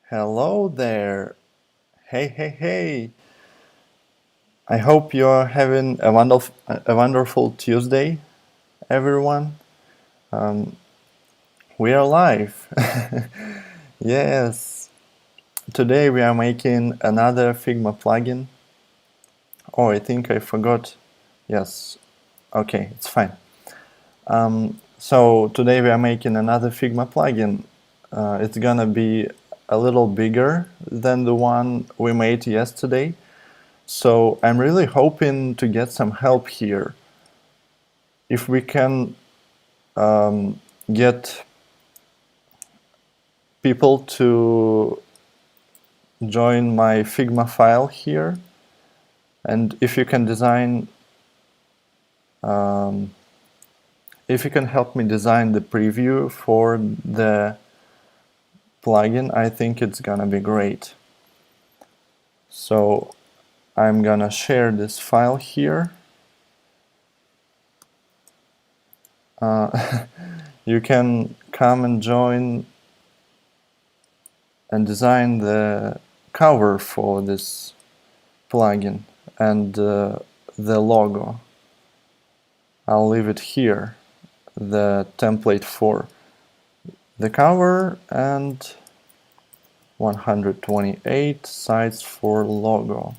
Hello there. Hey, hey, hey. I hope you're having a wonderful Tuesday, everyone. We are live. Yes. Today we are making another Figma plugin. Oh, I think I forgot. Yes. Okay, it's fine. So today we are making another Figma plugin. It's gonna be a little bigger than the one we made yesterday. So I'm really hoping to get some help here. If we can get people to join my Figma file here, and if you can if you can help me design the preview for the plugin, I think it's gonna be great. So I'm gonna share this file here. You can come and join and design the cover for this plugin and the logo. I'll leave it here, the template for the cover and 128 size for logo.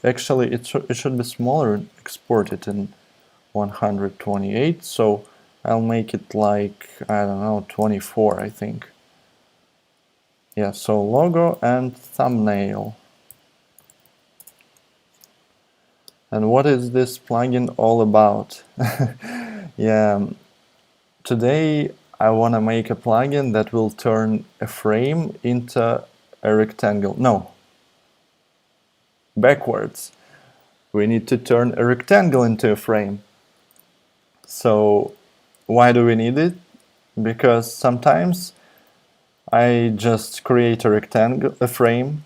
Actually, it should be smaller and export it in 128, so I'll make it like, I don't know, 24, I think. Yeah, so logo and thumbnail. And what is this plugin all about? Yeah, today I want to make a plugin that will turn a frame into a rectangle. No, backwards. We need to turn a rectangle into a frame. So why do we need it? Because sometimes I just create a frame,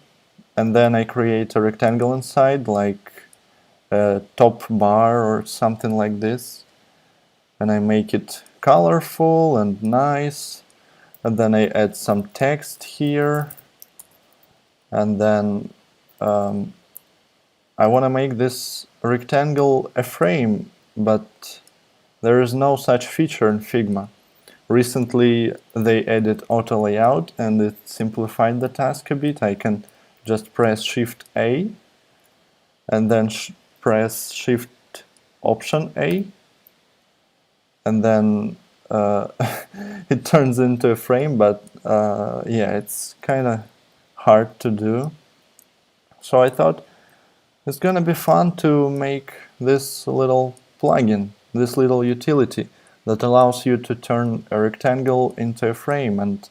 and then I create a rectangle inside, like a top bar or something like this, and I make it colorful and nice, and then I add some text here, and then I want to make this rectangle a frame, but there is no such feature in Figma. Recently they added auto layout and it simplified the task a bit. I can just press Shift A and then press Shift Option A, and then it turns into a frame, but yeah, it's kind of hard to do. So I thought it's gonna be fun to make this little plugin, this little utility that allows you to turn a rectangle into a frame and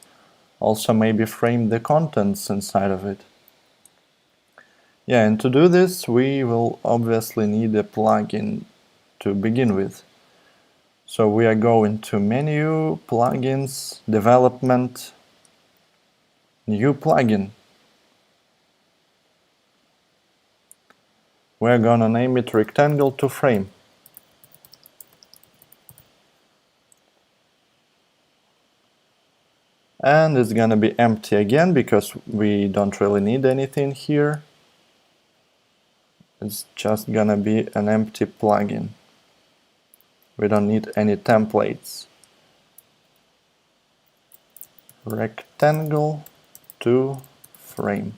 also maybe frame the contents inside of it. Yeah, and to do this we will obviously need a plugin to begin with. So we are going to Menu, Plugins, Development, New Plugin. We're gonna name it Rectangle to Frame. And it's gonna be empty again because we don't really need anything here. It's just gonna be an empty plugin. We don't need any templates. Rectangle to frame.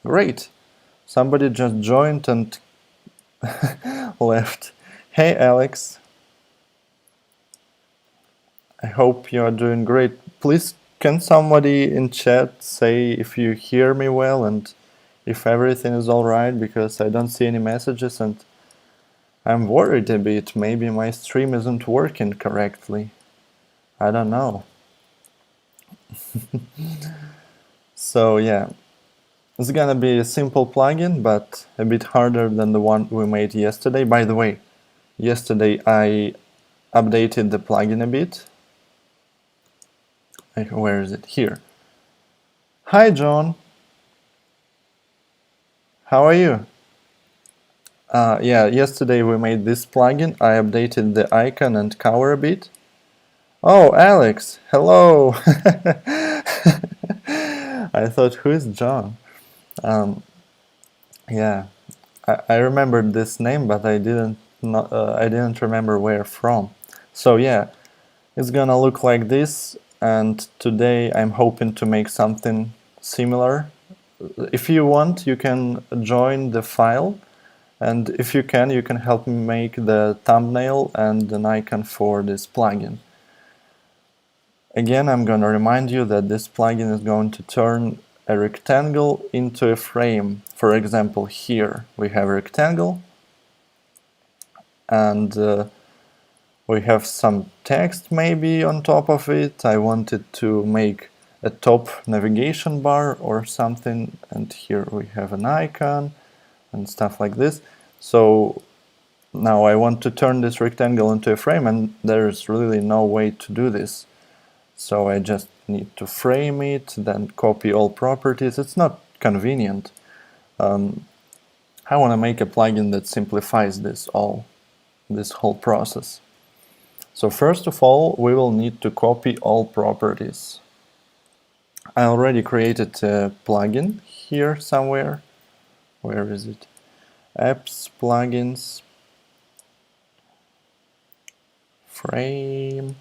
Great! Somebody just joined and left. Hey Alex! I hope you are doing great. Please, can somebody in chat say if you hear me well and if everything is alright, because I don't see any messages and I'm worried a bit. Maybe my stream isn't working correctly. I don't know. So yeah, it's gonna be a simple plugin, but a bit harder than the one we made yesterday. By the way, yesterday I updated the plugin a bit. Where is it? Here. Hi John! How are you? Yeah, yesterday we made this plugin. I updated the icon and cover a bit. Oh, Alex, hello! thought, who is John? Yeah, I remembered this name, but I didn't remember where from. So yeah, it's gonna look like this, and today I'm hoping to make something similar. If you want, you can join the file, and if you can help me make the thumbnail and an icon for this plugin. Again, I'm gonna remind you that this plugin is going to turn a rectangle into a frame. For example, here we have a rectangle, and we have some text maybe on top of it. I wanted to make a top navigation bar or something, and here we have an icon and stuff like this. So now I want to turn this rectangle into a frame, and there's really no way to do this. So I just need to frame it, then copy all properties. It's not convenient. I want to make a plugin that simplifies this whole process. So first of all, we will need to copy all properties. I already created a plugin here somewhere. Where is it? Apps, plugins, frame.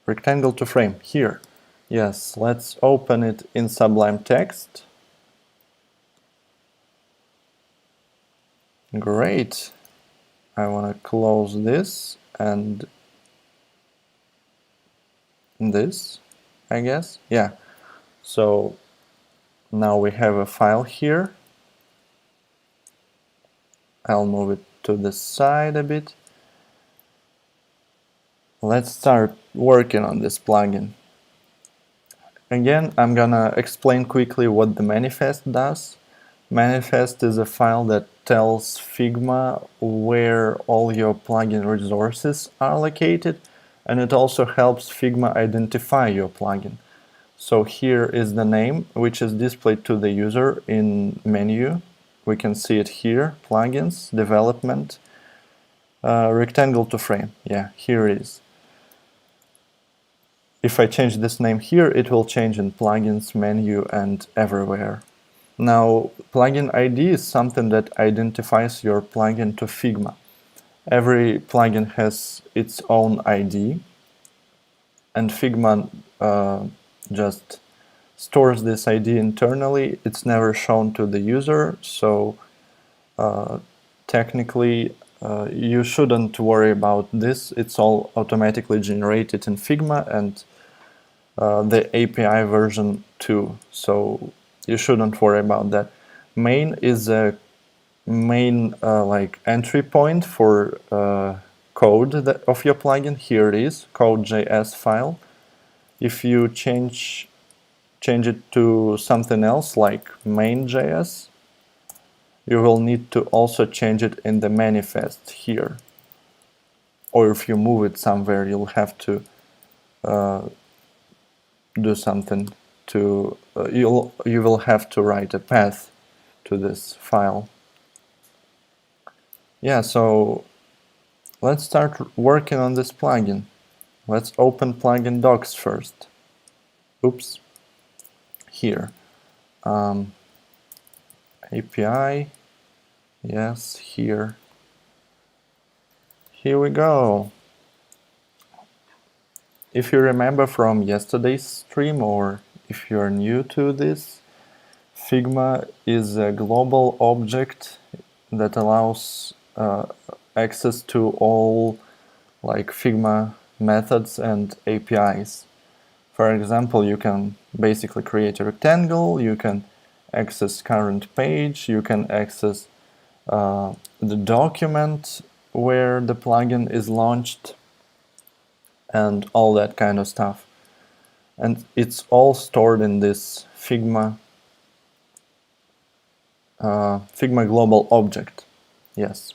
Rectangle to frame, here. Yes, let's open it in Sublime Text. Great. I want to close this and this, I guess. Yeah. So now we have a file here. I'll move it to the side a bit. Let's start working on this plugin. Again, I'm gonna explain quickly what the manifest does. Manifest is a file that tells Figma where all your plugin resources are located, and it also helps Figma identify your plugin. So here is the name, which is displayed to the user in menu. We can see it here, plugins, development, rectangle to frame. Yeah, here it is. If I change this name here, it will change in plugins, menu, and everywhere. Now, plugin ID is something that identifies your plugin to Figma. Every plugin has its own ID, and Figma just stores this ID internally. It's never shown to the user, so technically you shouldn't worry about this. It's all automatically generated in Figma and the API version 2, so you shouldn't worry about that. Main is a main like entry point for code of your plugin. Here it is, code.js file. If you change it to something else like main.js, you will need to also change it in the manifest here. Or if you move it somewhere, you'll have to do something to you will have to write a path to this file. Yeah, so let's start working on this plugin. Let's open plugin docs first. Oops. Here. API. Yes, here. Here we go. If you remember from yesterday's stream, or if you're new to this, Figma is a global object that allows access to all like Figma methods and APIs. For example, you can basically create a rectangle, you can access current page, you can access the document where the plugin is launched, and all that kind of stuff. And it's all stored in this Figma global object. Yes.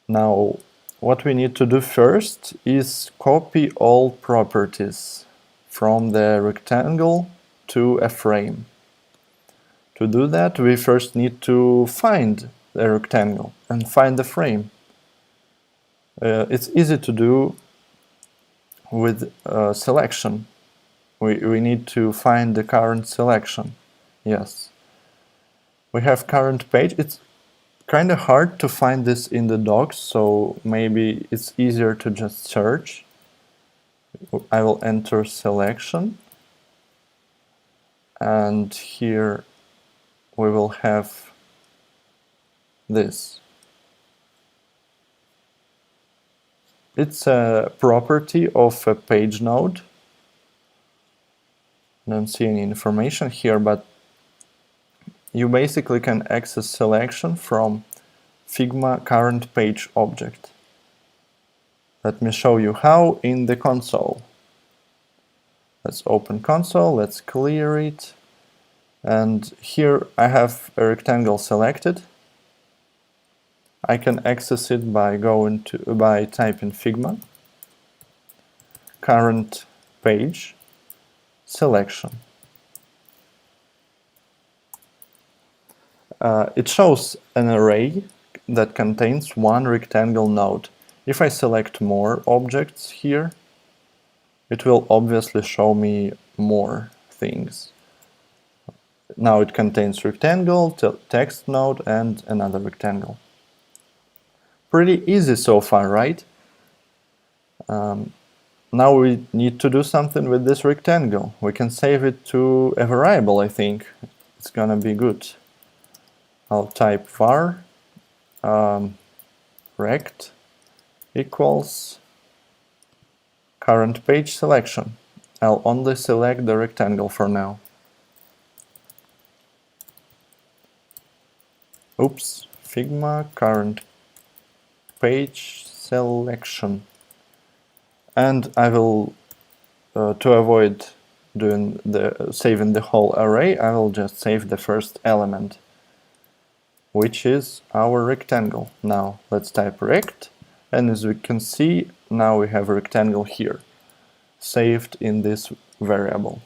Now, what we need to do first is copy all properties from the rectangle to a frame. To do that, we first need to find the rectangle and find the frame. It's easy to do. with selection. We need to find the current selection. Yes. We have current page. It's kind of hard to find this in the docs, so maybe it's easier to just search. I will enter selection, and here we will have this. It's a property of a page node. I don't see any information here, but you basically can access selection from Figma current page object. Let me show you how in the console. Let's open console, let's clear it. And here I have a rectangle selected. I can access it by typing Figma current page selection. It shows an array that contains one rectangle node. If I select more objects here, it will obviously show me more things. Now it contains rectangle, text node, and another rectangle. Pretty easy so far, right? Now we need to do something with this rectangle. We can save it to a variable, I think. It's gonna be good. I'll type var rect equals current page selection. I'll only select the rectangle for now. Oops, Figma current page selection. And I will, to avoid saving the whole array, I will just save the first element, which is our rectangle. Now let's type rect, and as we can see, now we have a rectangle here, saved in this variable.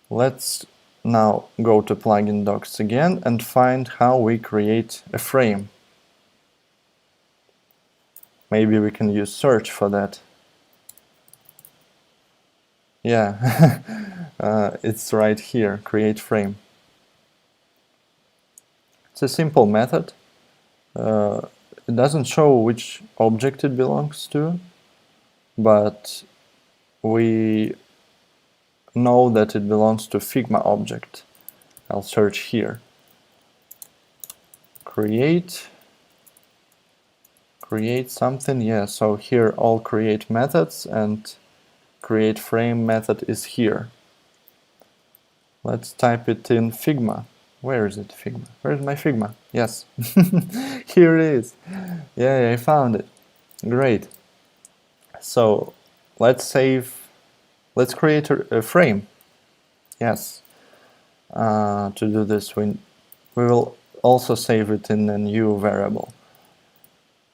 Let's now go to plugin docs again and find how we create a frame. Maybe we can use search for that. Yeah, it's right here, create frame. It's a simple method. It doesn't show which object it belongs to, but we know that it belongs to Figma object. I'll search here. Create something, yeah, so here all create methods and create frame method is here. Let's type it in Figma. Where is it, Figma? Where's my Figma? Yes, here it is. Yeah, I found it. Great. So let's create a frame. Yes. To do this, we will also save it in a new variable.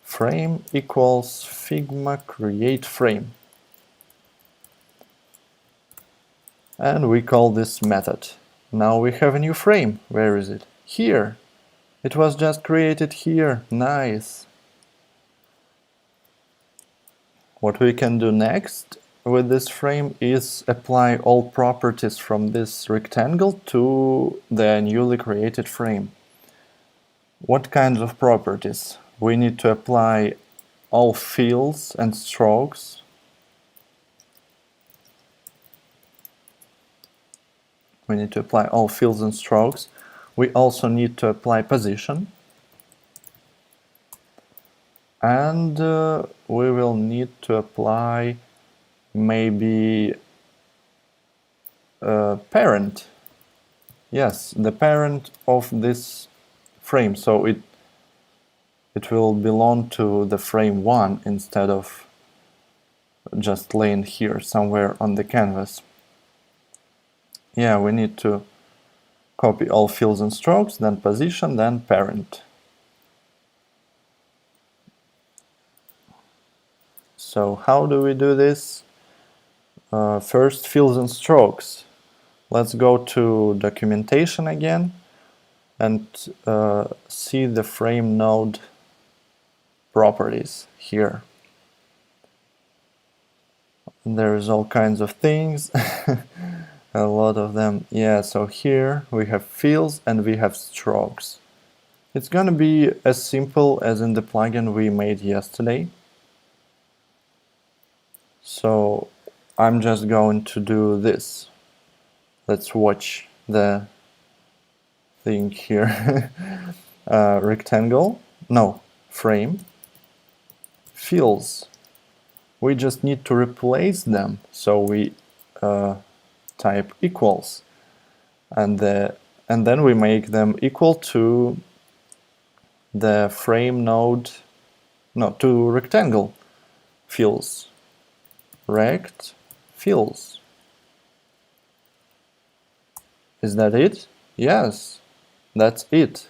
Frame equals Figma create frame. And we call this method. Now we have a new frame. Where is it? Here. It was just created here. Nice. What we can do next with this frame is apply all properties from this rectangle to the newly created frame. What kinds of properties? We need to apply all fills and strokes. We need to apply all fills and strokes. We also need to apply position. And we will need to apply maybe parent. Yes, the parent of this frame. So it will belong to the frame 1 instead of just laying here somewhere on the canvas. Yeah, we need to copy all fills and strokes, then position, then parent. So how do we do this? First, fills and strokes. Let's go to documentation again and see the frame node properties here. There's all kinds of things, a lot of them. Yeah, so here we have fills and we have strokes. It's gonna be as simple as in the plugin we made yesterday. So I'm just going to do this. Let's watch the thing here. Rectangle, no, frame, fills. We just need to replace them. So we type equals, and then we make them equal to the frame node, no, to rectangle fills. Rect fills. Is that it? Yes, that's it.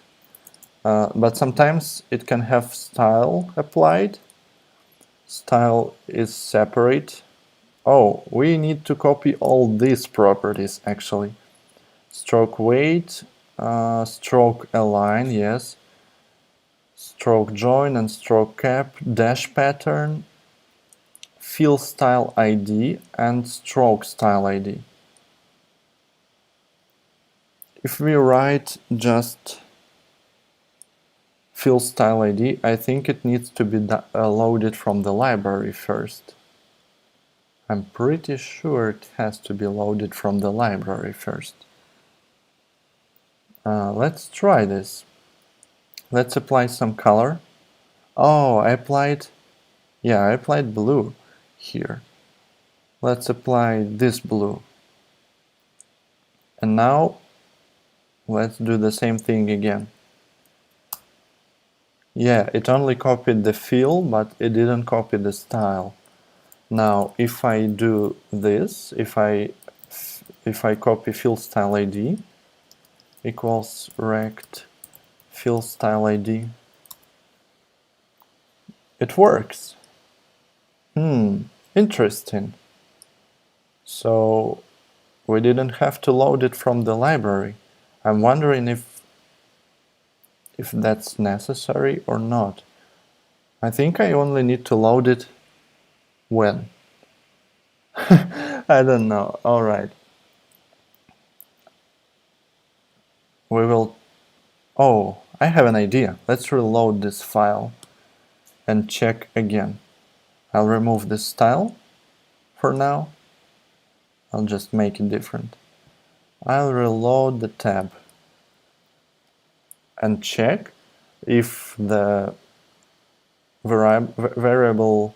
But sometimes it can have style applied. Style is separate. Oh, we need to copy all these properties actually. Stroke weight, stroke align, yes. Stroke join and stroke cap, dash pattern, fill style ID and stroke style ID. If we write just fill style ID, I think it needs to be loaded from the library first. I'm pretty sure it has to be loaded from the library first. Let's try this. Let's apply some color. Oh, I applied blue here. Let's apply this blue. And now let's do the same thing again. Yeah, it only copied the fill, but it didn't copy the style. Now, if I do this, if I copy fill style ID equals rect fill style ID, it works. Interesting. So we didn't have to load it from the library. I'm wondering if that's necessary or not. I think I only need to load it when. I don't know. All right. We will... Oh, I have an idea. Let's reload this file and check again. I'll remove this style for now. I'll just make it different. I'll reload the tab and check if the variable,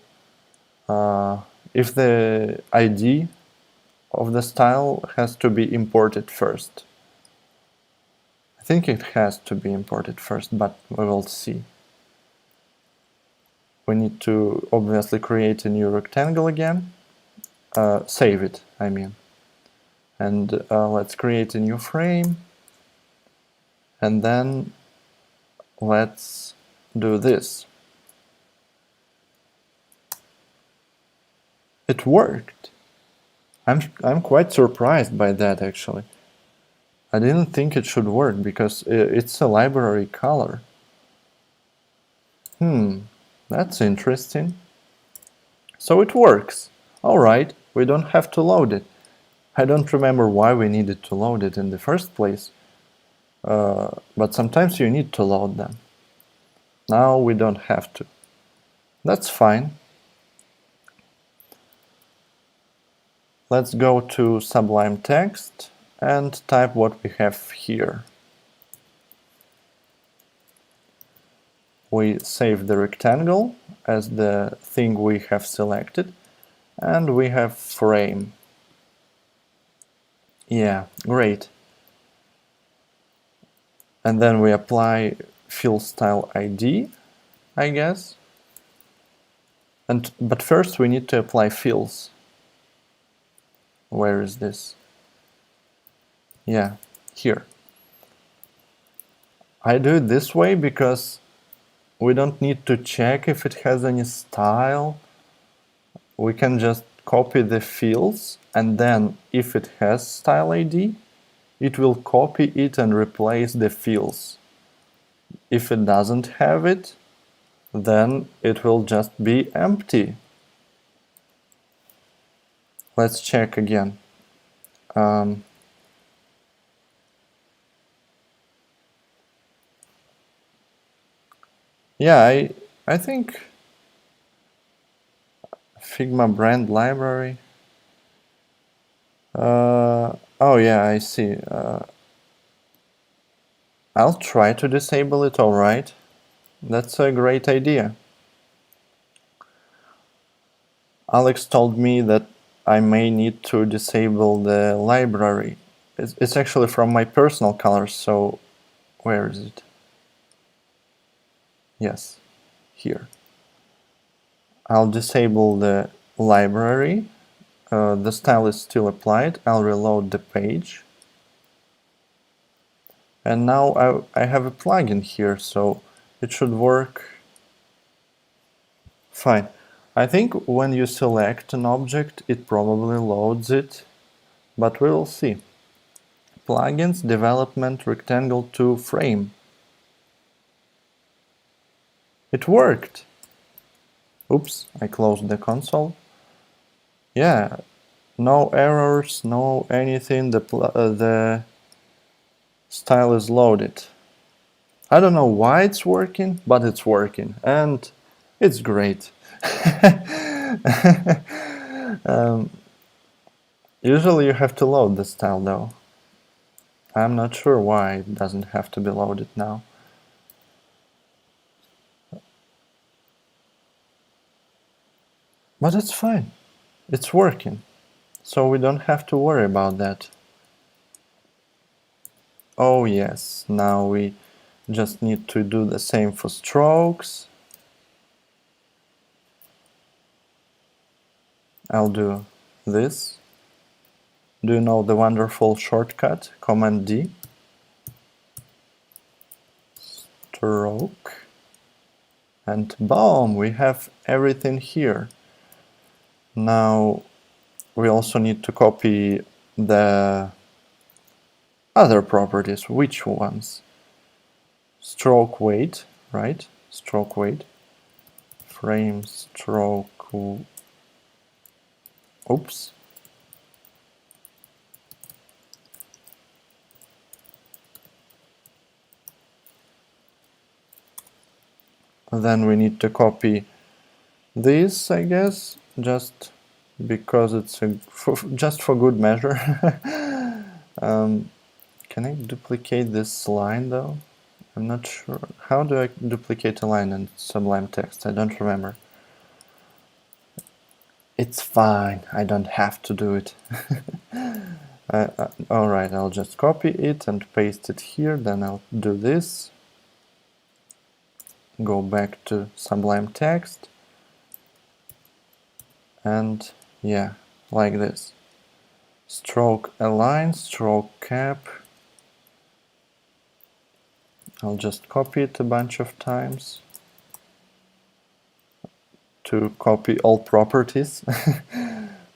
if the ID of the style has to be imported first. I think it has to be imported first, but we will see. We need to obviously create a new rectangle again. Save it, I mean. And let's create a new frame. And then let's do this. It worked. I'm quite surprised by that actually. I didn't think it should work because it's a library color. That's interesting. So it works. Alright, we don't have to load it. I don't remember why we needed to load it in the first place. But sometimes you need to load them. Now we don't have to. That's fine. Let's go to Sublime Text and type what we have here. We save the rectangle as the thing we have selected, and we have frame. Yeah, great. And then we apply fill style ID, I guess. But first we need to apply fills. Where is this? Yeah, here. I do it this way because we don't need to check if it has any style. We can just copy the fills, and then if it has style ID, it will copy it and replace the fills. If it doesn't have it, then it will just be empty. let's check again. Yeah, I think Figma brand library. Oh yeah, I see. I'll try to disable it, alright. That's a great idea. Alex told me that I may need to disable the library. It's actually from my personal colors, so where is it? Yes, here. I'll disable the library. The style is still applied. I'll reload the page. And now I have a plugin here, so it should work fine. I think when you select an object, it probably loads it, but we'll see. Plugins, development, rectangle to frame. It worked! Oops, I closed the console. Yeah, no errors, no anything, the style is loaded. I don't know why it's working, but it's working, and it's great. Usually you have to load the style though. I'm not sure why it doesn't have to be loaded now. But it's fine. It's working. So we don't have to worry about that. Oh yes, now we just need to do the same for strokes. I'll do this. Do you know the wonderful shortcut? Command D. Stroke. And boom, we have everything here. Now we also need to copy the other properties. Which ones? Stroke weight, right? Stroke weight. Frame stroke. Oops. Then we need to copy this, I guess, just because it's just for good measure. Can I duplicate this line though? I'm not sure. How do I duplicate a line in Sublime Text? I don't remember. It's fine, I don't have to do it. Alright, I'll just copy it and paste it here, then I'll do this. Go back to Sublime Text. And yeah, like this. Stroke align, stroke cap. I'll just copy it a bunch of times to copy all properties.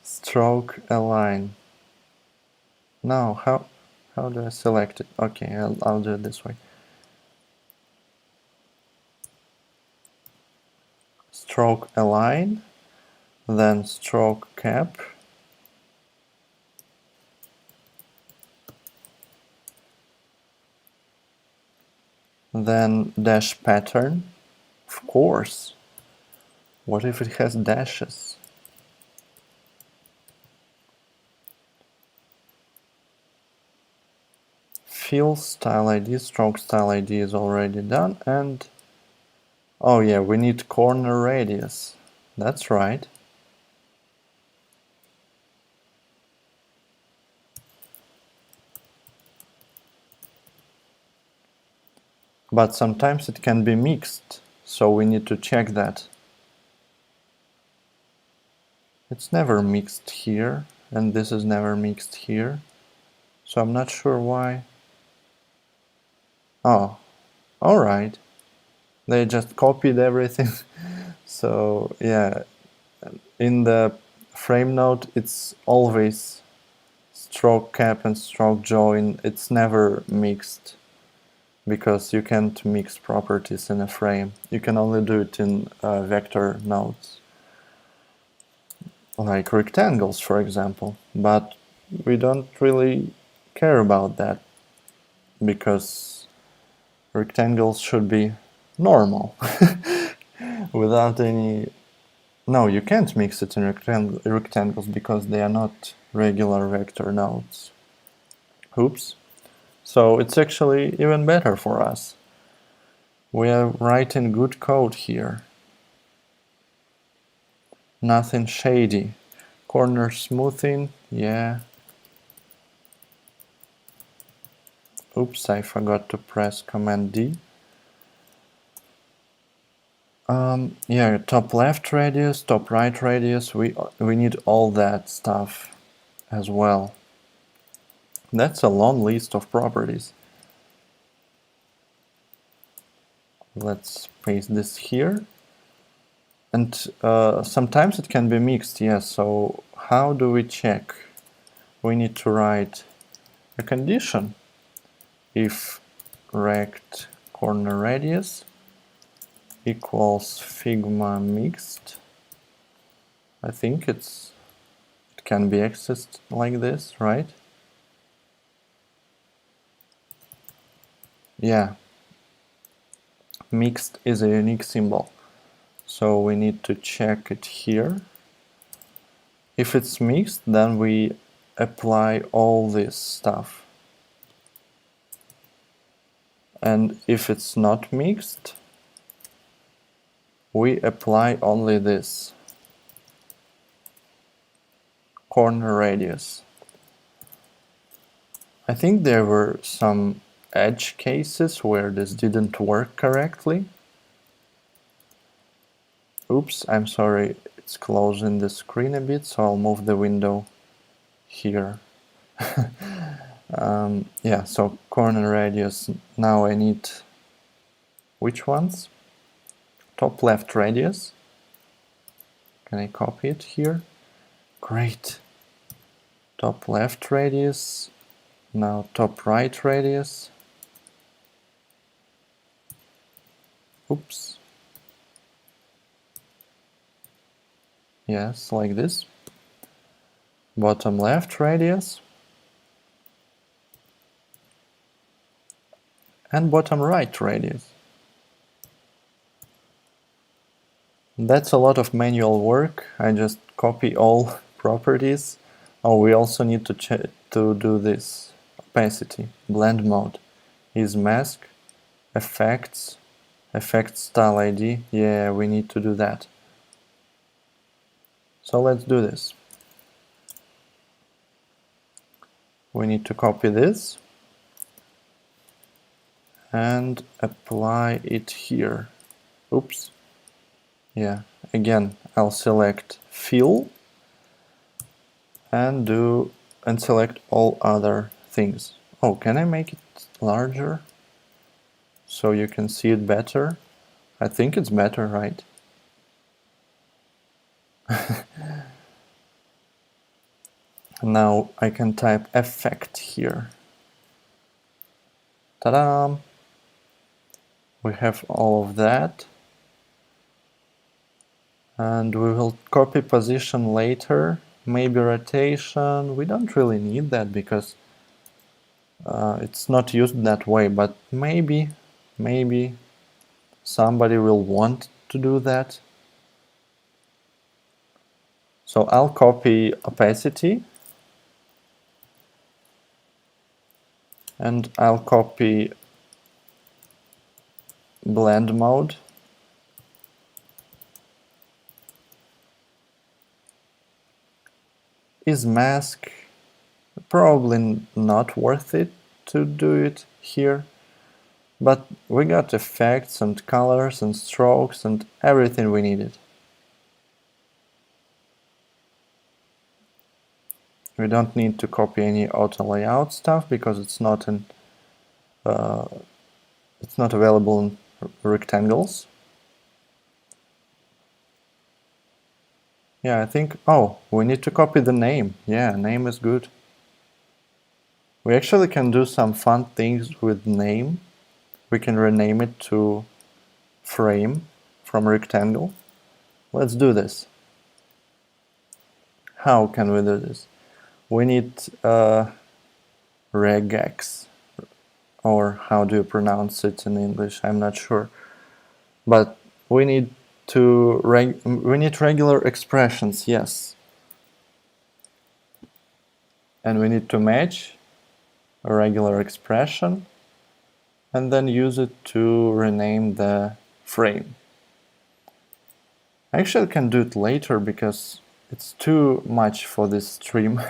Stroke align. Now, how do I select it? Okay, I'll do it this way. Stroke align, then stroke cap. Then dash pattern. Of course. What if it has dashes? Fill style ID, stroke style ID is already done, and oh yeah, we need corner radius. That's right. But sometimes it can be mixed, so we need to check that. It's never mixed here, and this is never mixed here, so I'm not sure why. Oh, alright. They just copied everything. So yeah, in the frame node it's always stroke cap and stroke join. It's never mixed, because you can't mix properties in a frame. You can only do it in vector nodes. like rectangles, for example, but we don't really care about that because rectangles should be normal without any... No, you can't mix it in rectangles because they are not regular vector nodes. Oops. So it's actually even better for us. We are writing good code here. Nothing shady. Corner smoothing, yeah. Oops, I forgot to press Command D. Yeah, top left radius, top right radius, we need all that stuff as well. That's a long list of properties. Let's paste this here. And sometimes it can be mixed, yes, so how do we check? We need to write a condition. If rect corner radius equals Figma mixed, I think it can be accessed like this, right? Yeah, mixed is a unique symbol, so we need to check it here. If it's mixed, then we apply all this stuff. And if it's not mixed, we apply only this corner radius. I think there were some edge cases where this didn't work correctly. Oops, I'm sorry, it's closing the screen a bit, so I'll move the window here. Yeah, so corner radius, now I need which ones? Top left radius. Can I copy it here? Great. Top left radius, now top right radius. Oops. Yes, like this. Bottom left radius. And bottom right radius. That's a lot of manual work. I just copy all properties. Oh, we also need to do this. Opacity, blend mode, is mask, effects, effect style ID. Yeah, we need to do that. So let's do this. We need to copy this and apply it here. Oops. Yeah, again, I'll select fill and select all other things. Oh, can I make it larger so you can see it better? I think it's better, right? Now I can type effect here. Ta-da! We have all of that. And we will copy position later. Maybe rotation. We don't really need that because it's not used that way, but maybe somebody will want to do that. So I'll copy opacity and I'll copy blend mode. Is mask probably not worth it to do it here, but we got effects and colors and strokes and everything we needed. We don't need to copy any auto layout stuff because it's not available in rectangles. Yeah, I think, oh, we need to copy the name. Yeah, name is good. We actually can do some fun things with name. We can rename it to frame from rectangle. Let's do this. How can we do this? We need regex, or how do you pronounce it in English? I'm not sure. But we need regular expressions, yes. And we need to match a regular expression and then use it to rename the frame. Actually, I can do it later because it's too much for this stream.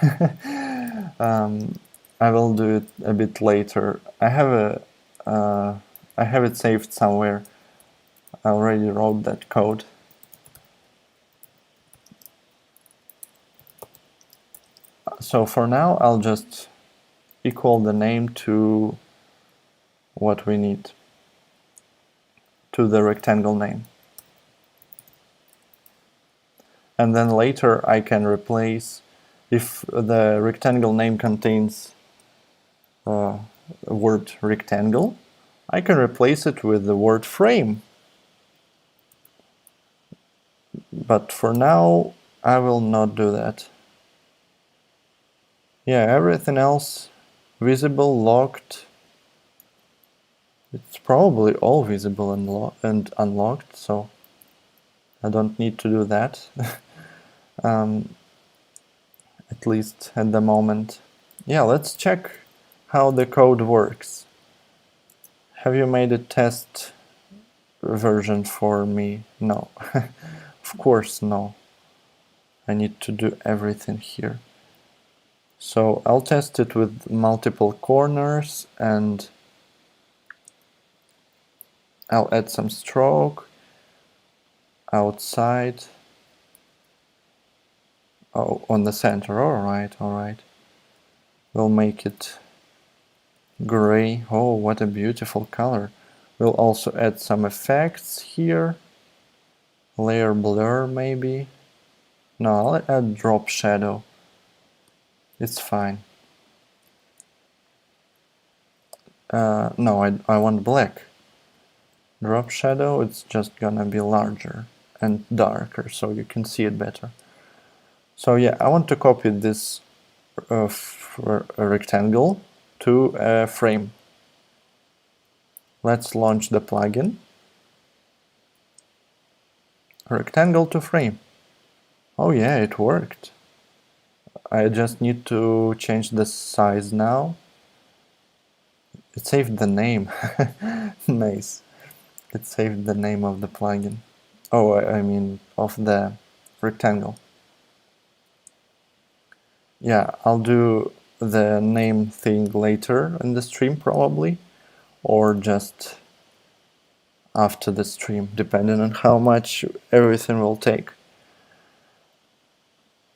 I will do it a bit later. I have it saved somewhere. I already wrote that code. So for now, I'll just equal the name to what we need, to the rectangle name. And then later I can replace, if the rectangle name contains a word rectangle, I can replace it with the word frame. But for now, I will not do that. Yeah, everything else visible, locked. It's probably all visible and unlocked, so I don't need to do that. At least at the moment. Yeah, let's check how the code works. Have you made a test version for me? No. Of course no. I need to do everything here. So I'll test it with multiple corners and I'll add some stroke outside. Oh, on the center. Alright. We'll make it gray. Oh, what a beautiful color. We'll also add some effects here. Layer blur maybe. No, I'll add drop shadow. It's fine. No, I want black. Drop shadow, it's just gonna be larger and darker so you can see it better. So yeah, I want to copy this rectangle to a frame. Let's launch the plugin. Rectangle to frame. Oh yeah, it worked. I just need to change the size now. It saved the name. Nice. It saved the name of the plugin. Oh, I mean of the rectangle. Yeah, I'll do the name thing later in the stream probably, or just after the stream, depending on how much everything will take.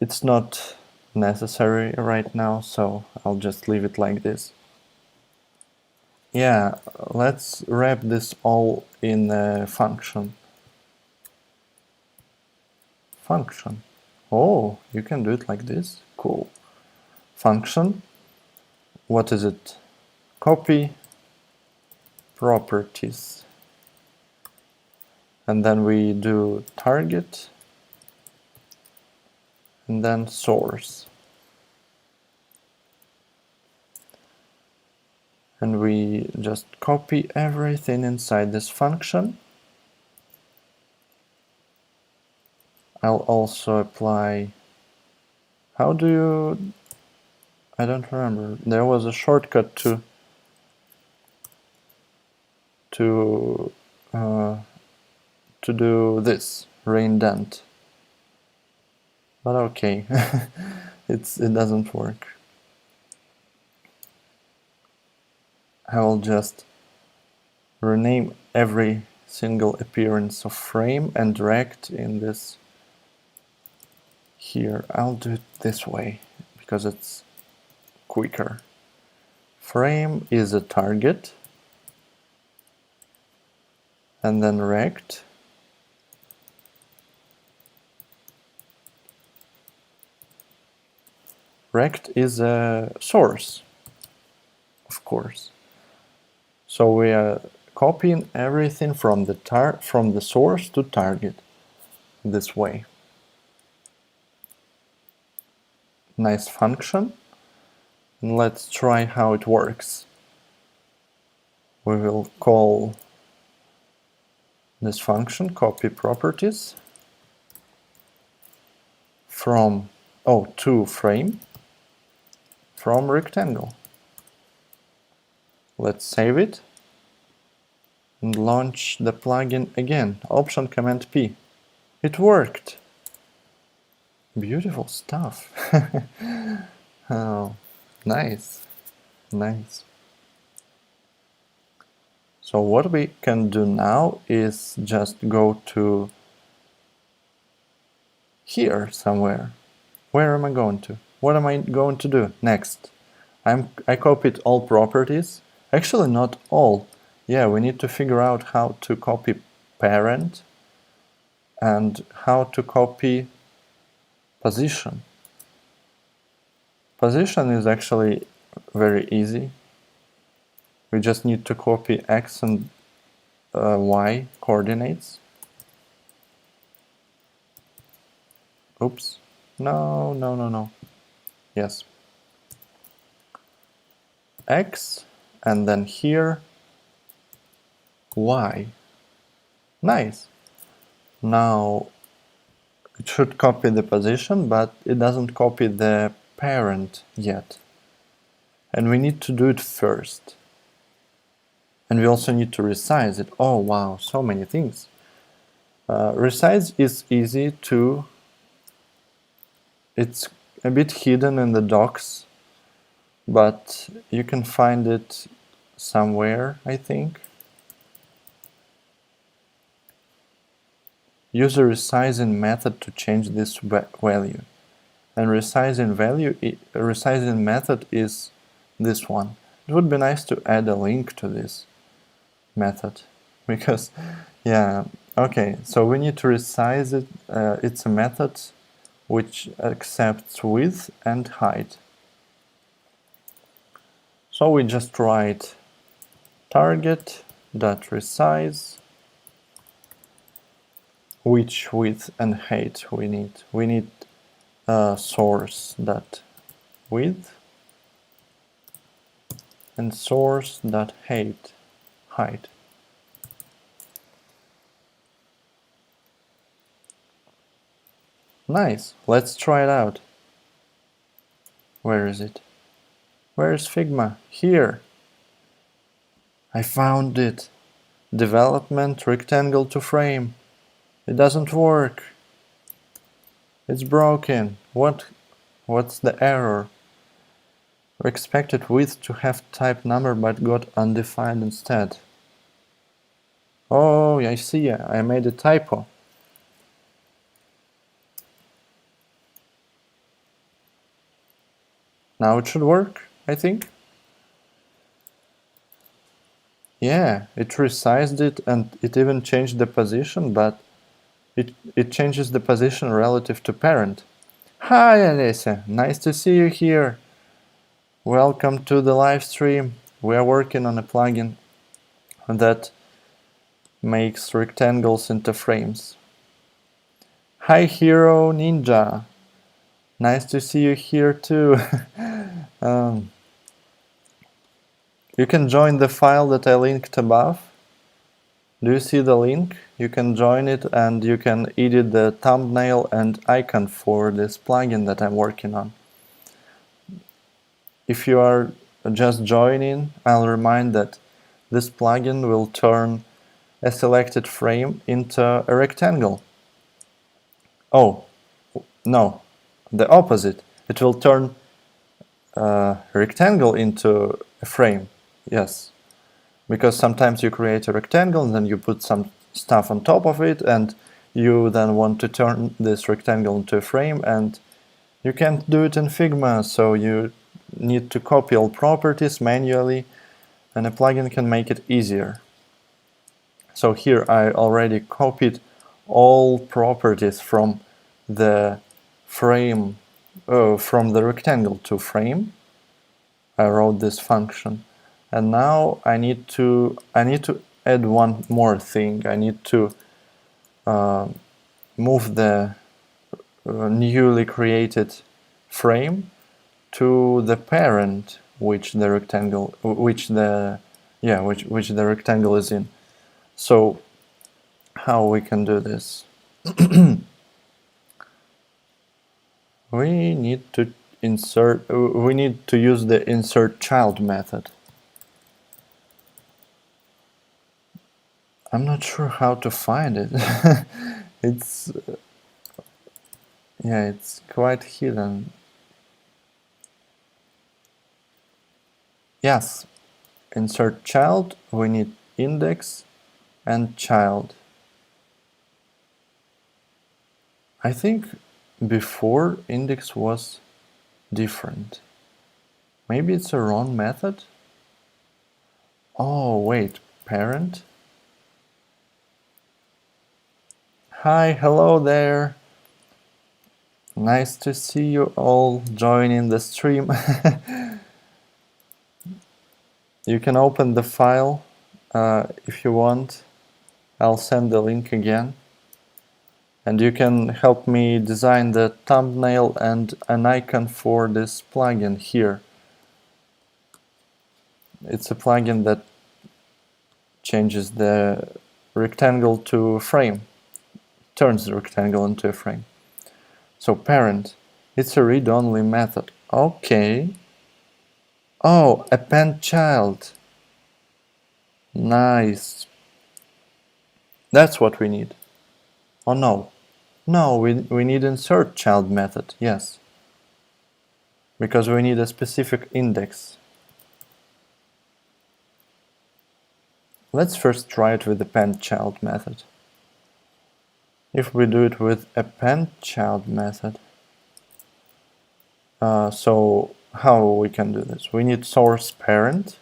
It's not necessary right now, so I'll just leave it like this. Yeah, let's wrap this all in a function. Function. Oh, you can do it like this? Cool. Function. What is it? Copy properties. And then we do target and then source. And we just copy everything inside this function. I'll also apply, how do you, I don't remember, there was a shortcut to do this, reindent. But okay, it doesn't work. I will just rename every single appearance of frame and direct in this here. I'll do it this way because it's quicker. Frame is a target and then rect. Rect is a source, of course. So we are copying everything from the source to target this way. nice function. And let's try how it works. We will call this function copy properties from to frame from rectangle. Let's save it and launch the plugin again. Option Command P. It worked. Beautiful stuff. Oh, nice. Nice. So what we can do now is just go to here somewhere. Where am I going to? What am I going to do next? I copied all properties. Actually, not all. Yeah, we need to figure out how to copy parent and how to copy position. Position is actually very easy. We just need to copy x and y coordinates. Oops. No, no, no, no. Yes. X, and then here y. Nice. Now it should copy the position, but it doesn't copy the parent yet. And we need to do it first. And we also need to resize it. Oh wow, so many things. Resize is easy to... It's a bit hidden in the docs, but you can find it somewhere, I think. Use a resizing method to change this value. And resizing method is this one. It would be nice to add a link to this method, because, yeah, okay, so we need to resize it. It's a method which accepts width and height. So we just write target.resize, which width and height we need. We need source.width and source.height. Nice, let's try it out. Where is it? Where is Figma? Here. I found it. Development rectangle to frame. It doesn't work. It's broken. What's the error? We expected width to have type number but got undefined instead. Oh, I see. I made a typo. Now it should work, I think. Yeah, it resized it and it even changed the position, but it changes the position relative to parent. Hi, Alessia. Nice to see you here. Welcome to the live stream. We are working on a plugin that makes rectangles into frames. Hi, Hero Ninja. Nice to see you here too. You can join the file that I linked above. Do you see the link? You can join it and you can edit the thumbnail and icon for this plugin that I'm working on. If you are just joining, I'll remind that this plugin will turn a selected frame into a rectangle. Oh, no, the opposite. It will turn a rectangle into a frame. Yes, because sometimes you create a rectangle and then you put some stuff on top of it and you then want to turn this rectangle into a frame, and you can't do it in Figma, so you need to copy all properties manually, and a plugin can make it easier. So here I already copied all properties from the frame, from the rectangle to frame. I wrote this function, and now I need to add one more thing. I need to move the newly created frame to the parent which the rectangle is in. So how we can do this? We need to use the insert child method. I'm not sure how to find it. It's quite hidden. Yes, insert child, we need index and child. I think before index was different. Maybe it's a wrong method? Oh, wait, parent? Hi, hello there. Nice to see you all joining the stream. You can open the file if you want. I'll send the link again. And you can help me design the thumbnail and an icon for this plugin here. It's a plugin that changes the rectangle to a frame, turns the rectangle into a frame. So parent, it's a read-only method. Okay. Oh, append child. Nice. That's what we need. Oh no. No, we need insert child method, yes. Because we need a specific index. Let's first try it with append child method. If we do it with append child method, so how we can do this? We need source parent,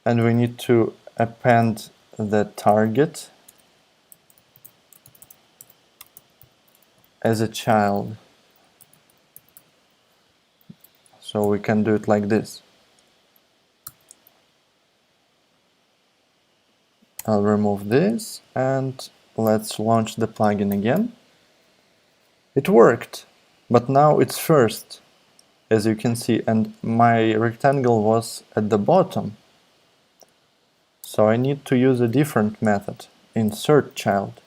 and we need to append the target as a child. So we can do it like this. I'll remove this and let's launch the plugin again. It worked, but now it's first, as you can see, and my rectangle was at the bottom. So I need to use a different method, insert child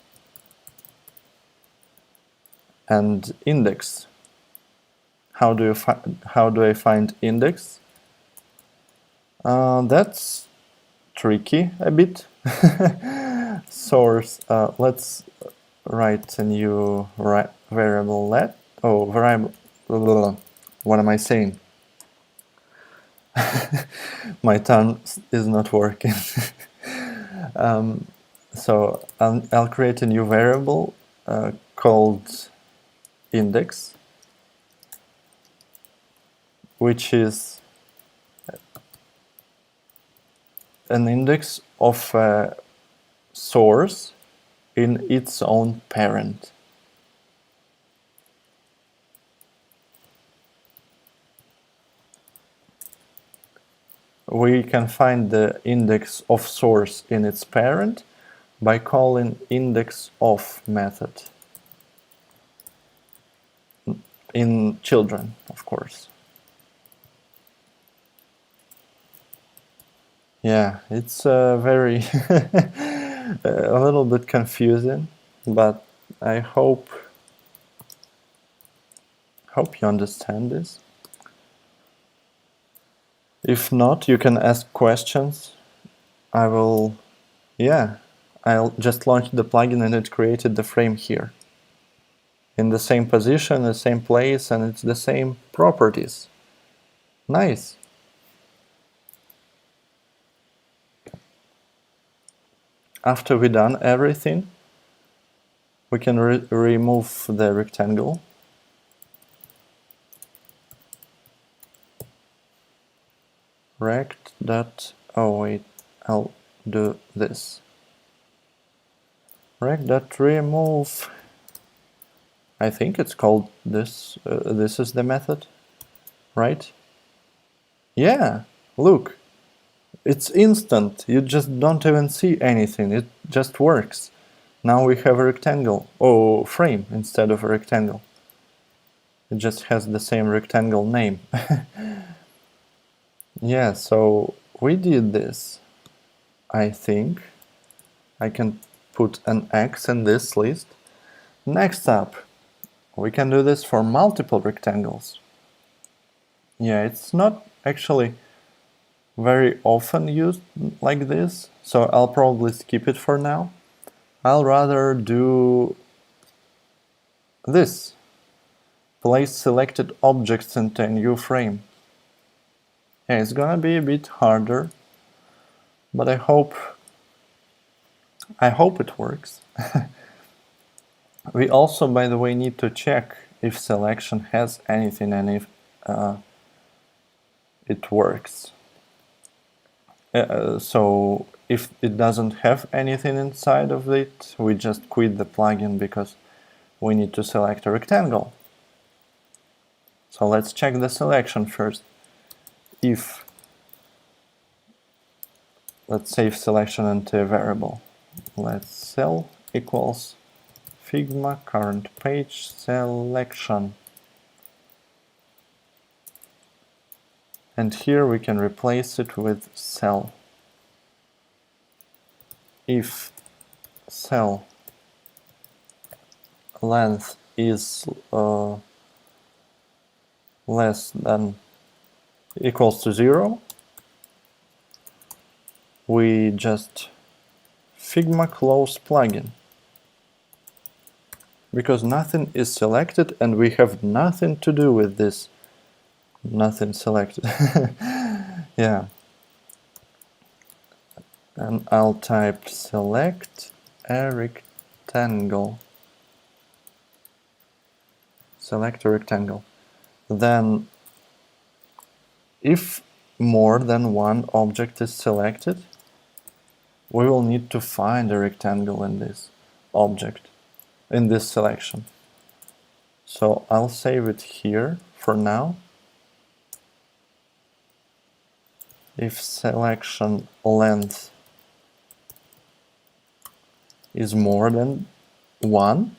and index. How do I find index? That's tricky a bit. Source. Let's write a new variable. Variable. What am I saying? My tongue is not working. So I'll create a new variable called index, which is an index of a source in its own parent. We can find the index of source in its parent by calling index of method in children, of course. Yeah, it's very a little bit confusing, but I hope you understand this. If not, you can ask questions. I'll just launch the plugin and it created the frame here. In the same position, the same place, and it's the same properties. Nice. After we've done everything, we can remove the rectangle. I'll do this. Rect.remove. I think it's called this. This is the method, right? Yeah, look. It's instant. You just don't even see anything. It just works. Now we have a rectangle. Oh, frame instead of a rectangle. It just has the same rectangle name. Yeah, so we did this. I think I can put an X in this list. Next up, we can do this for multiple rectangles. Yeah, it's not actually very often used like this, so I'll probably skip it for now. I'll rather do this. Place selected objects into a new frame. Yeah, it's gonna be a bit harder, but I hope it works. We also, by the way, need to check if selection has anything and if it works. So if it doesn't have anything inside of it, we just quit the plugin because we need to select a rectangle. So let's check the selection first. If, let's save selection into a variable. Let's cell equals Figma current page selection. And here we can replace it with cell. If cell length is less than equals to 0, we just Figma close plugin. Because nothing is selected and we have nothing to do with this. Nothing selected. Yeah. And I'll type select a rectangle. Select a rectangle. Then, if more than one object is selected, we will need to find a rectangle in this object, in this selection. So I'll save it here for now. If selection length is more than 1,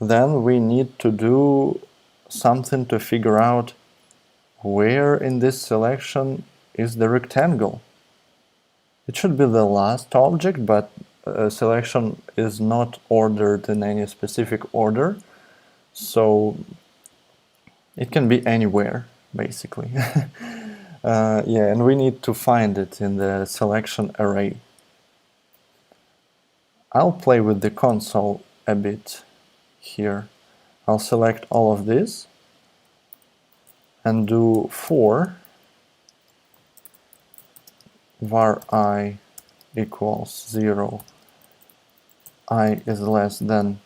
then we need to do something to figure out where in this selection is the rectangle. It should be the last object, but selection is not ordered in any specific order, so it can be anywhere, basically. Yeah, and we need to find it in the selection array. I'll play with the console a bit here. I'll select all of this and do for var I equals 0, I is less than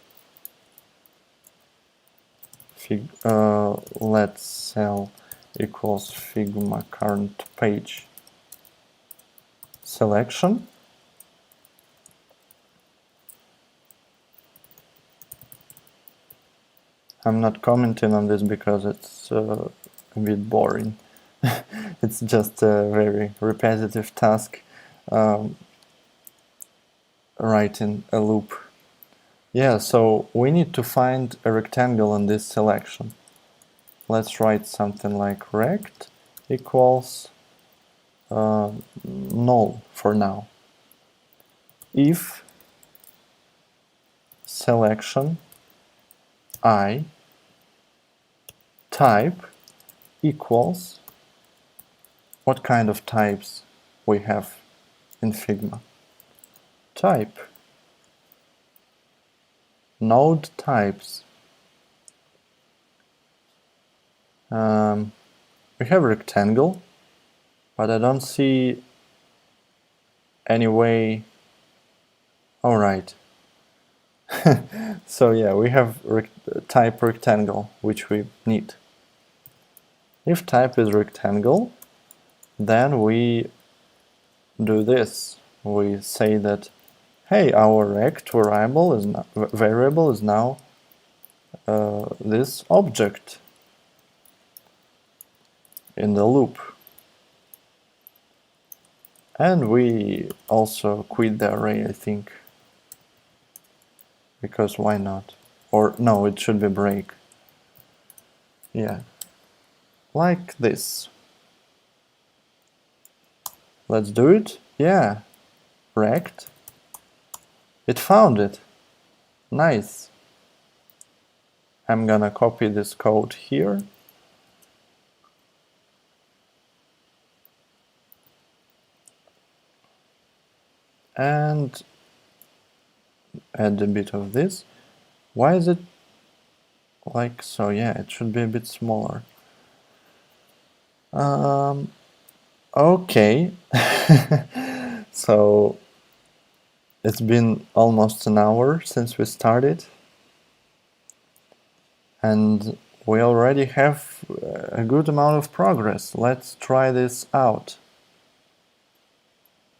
let cell equals Figma current page selection. I'm not commenting on this because it's a bit boring. It's just a very repetitive task, writing a loop. Yeah, so we need to find a rectangle in this selection. Let's write something like rect equals null for now. If selection I type equals, what kind of types we have in Figma? Type, node types. We have rectangle, but I don't see any way. All right. So yeah, we have type rectangle, which we need. If type is rectangle, then we do this. We say that, hey, our rect variable is now this object in the loop. And we also quit the array, I think. Because why not? Or no, it should be break. Yeah, like this. Let's do it. Yeah, rect. It found it. Nice. I'm gonna copy this code here. And add a bit of this. Why is it like so? Yeah, it should be a bit smaller. Okay. So it's been almost an hour since we started, and we already have a good amount of progress. Let's try this out.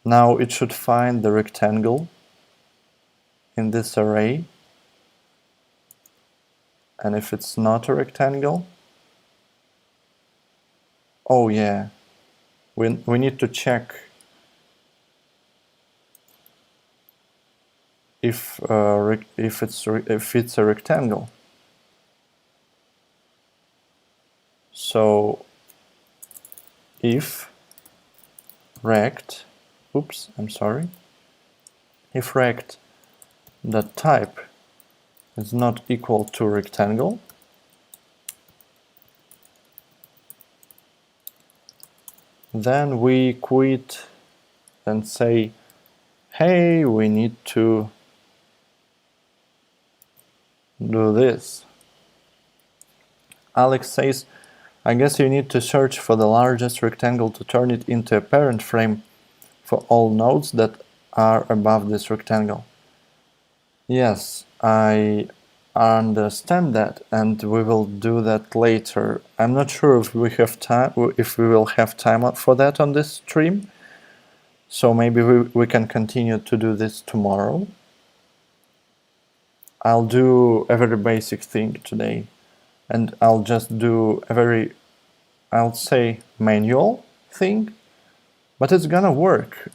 Now it should find the rectangle in this array, and if it's not a rectangle, oh yeah, we need to check if it's a rectangle. So if rect, oops, I'm sorry, if rect dot type is not equal to rectangle, then we quit and say, hey, we need to do this. Alex says, I guess you need to search for the largest rectangle to turn it into a parent frame for all nodes that are above this rectangle. Yes, I understand that, and we will do that later. I'm not sure if we have time, if we will have time for that on this stream. So maybe we can continue to do this tomorrow. I'll do a very basic thing today, and I'll just do a very, I'll say, manual thing, but it's gonna work.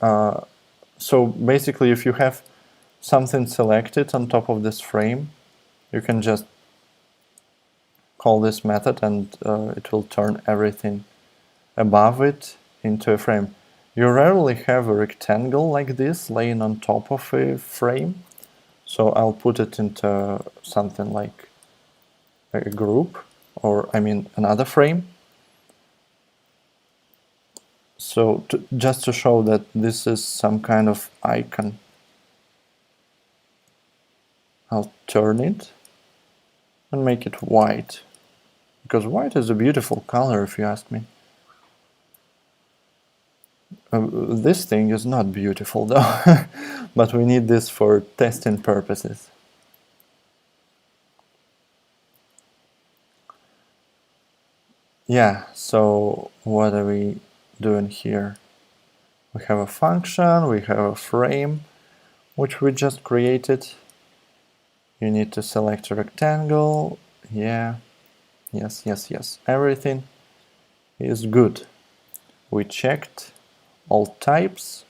So basically, if you have something selected on top of this frame, you can just call this method and it will turn everything above it into a frame. You rarely have a rectangle like this laying on top of a frame, so I'll put it into something like a group, or I mean another frame. So just to show that this is some kind of icon, I'll turn it and make it white, because white is a beautiful color if you ask me. This thing is not beautiful though, but we need this for testing purposes. Yeah, so what are we doing here? We have a function, we have a frame, which we just created. You need to select a rectangle. Yeah, yes. Everything is good. We checked all types,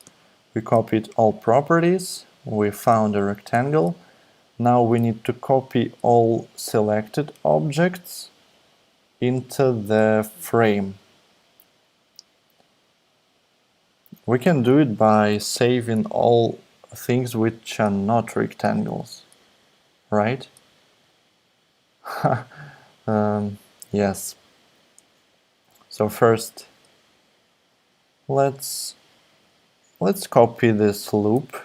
we copied all properties, we found a rectangle. Now we need to copy all selected objects into the frame. We can do it by saving all things which are not rectangles, right? Yes. So first, let's copy this loop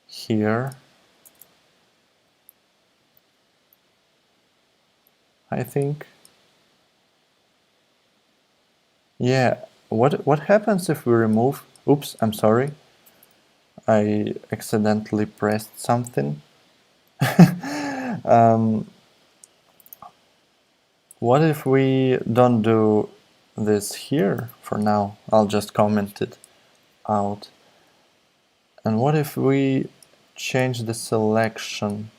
here. I think. Yeah, what happens if we remove... Oops, I'm sorry. I accidentally pressed something. What if we don't do this here for now? I'll just comment it out. And what if we change the selection?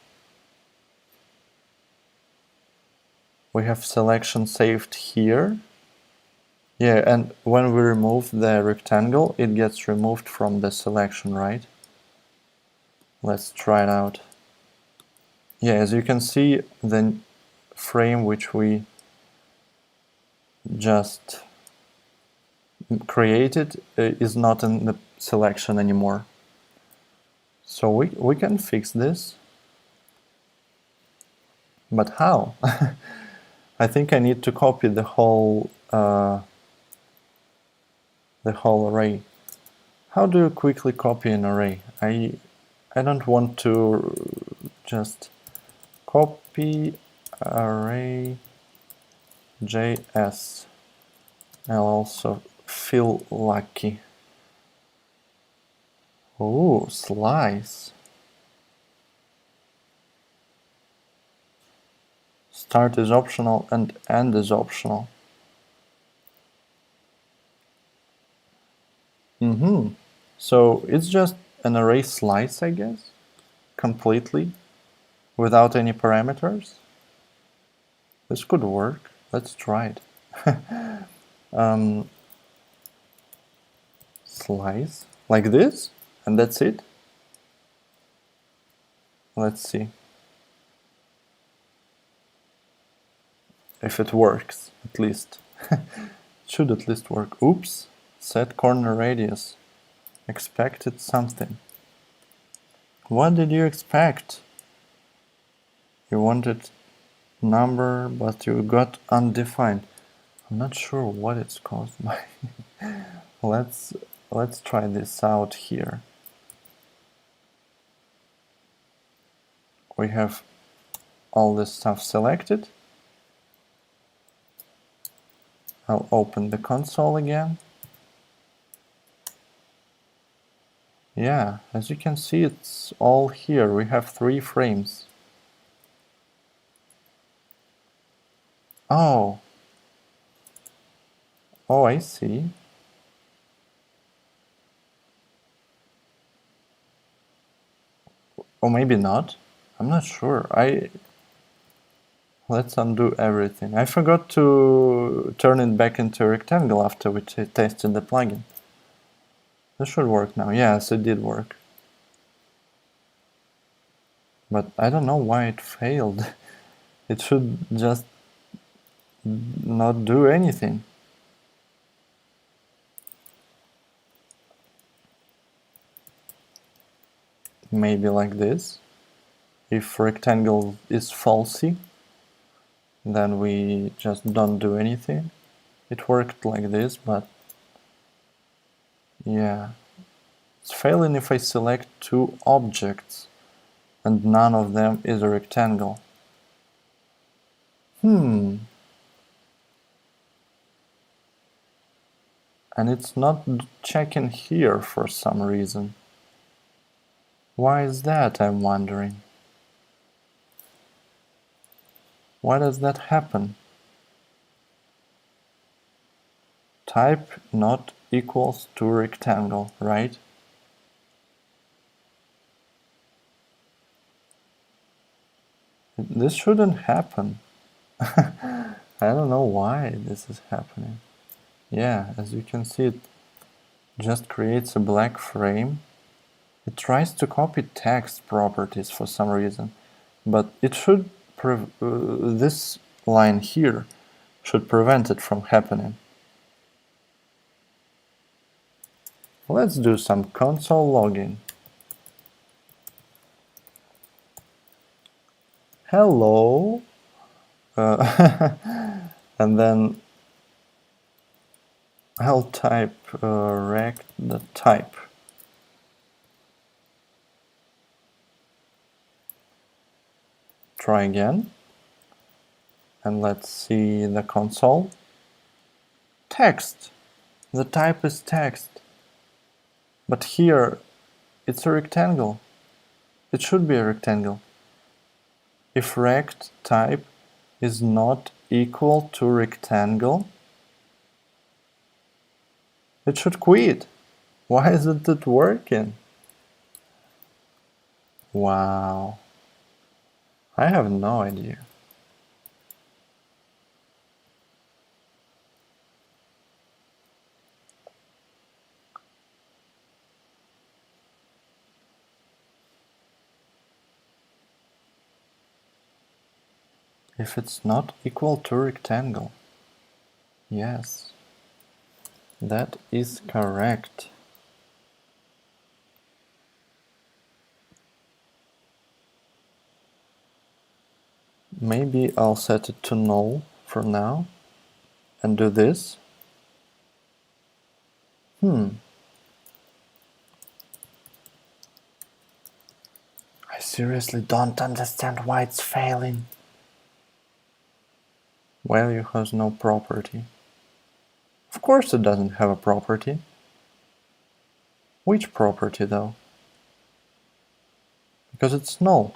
We have selection saved here. Yeah, and when we remove the rectangle, it gets removed from the selection, right? Let's try it out. Yeah, as you can see, the frame which we just created is not in the selection anymore. So we can fix this. But how? I think I need to copy the whole array. How do you quickly copy an array? I don't want to just copy array JS. I'll also feel lucky. Oh, slice. Start is optional and end is optional. So it's just an array slice, I guess, completely, without any parameters. This could work. Let's try it. Slice, like this, and that's it. Let's see if it works, at least. It should at least work. Oops, set corner radius. Expected something. What did you expect? You wanted number, but you got undefined. I'm not sure what it's caused by. Let's try this out here. We have all this stuff selected. I'll open the console again. Yeah, as you can see, it's all here. We have 3 frames. Oh, I see. Or maybe not. I'm not sure. Let's undo everything. I forgot to turn it back into a rectangle after we tested the plugin. This should work now. Yes, it did work. But I don't know why it failed. It should just not do anything. Maybe like this. If rectangle is falsy, then we just don't do anything. It worked like this, but yeah. It's failing if I select 2 objects and none of them is a rectangle. And it's not checking here for some reason. Why is that, I'm wondering? Why does that happen? Type not equals to rectangle, right? This shouldn't happen. I don't know why this is happening. Yeah, as you can see, it just creates a black frame. It tries to copy text properties for some reason, but it should this line here should prevent it from happening. Let's do some console logging. Hello, and then I'll type rect the type. Try again, and let's see the console. Text. The type is text, but here it's a rectangle. It should be a rectangle. If rect type is not equal to rectangle, it should quit. Why isn't it working? Wow. I have no idea. if it's not equal to rectangle. Yes, that is correct. Maybe I'll set it to null for now and do this. I seriously don't understand why it's failing. Value has no property. Of course it doesn't have a property. Which property though? Because it's null.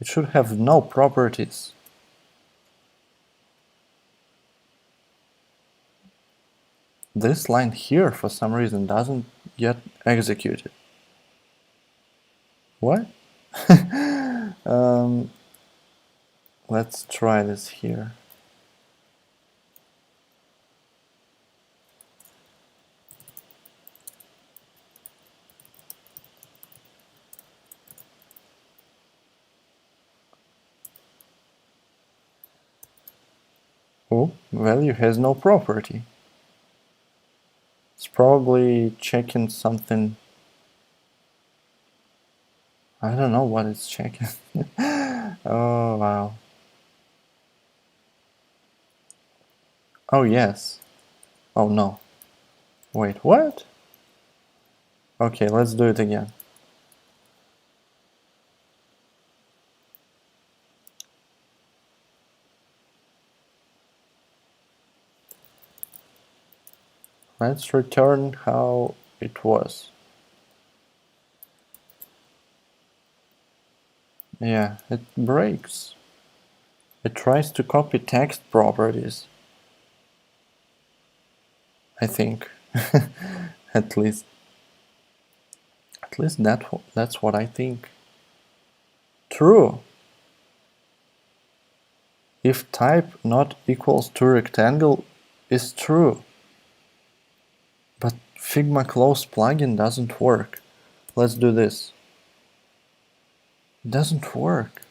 It should have no properties. This line here, for some reason, doesn't get executed. What? Let's try this here. Oh, value has no property. It's probably checking something. I don't know what it's checking. Oh, wow. Oh, yes. Oh, no. Wait, what? Okay, let's do it again. Let's return how it was. Yeah, it breaks. It tries to copy text properties. I think. At least that's what I think. True. If type not equals to rectangle is true. But Figma Close plugin doesn't work. Let's do this. It doesn't work.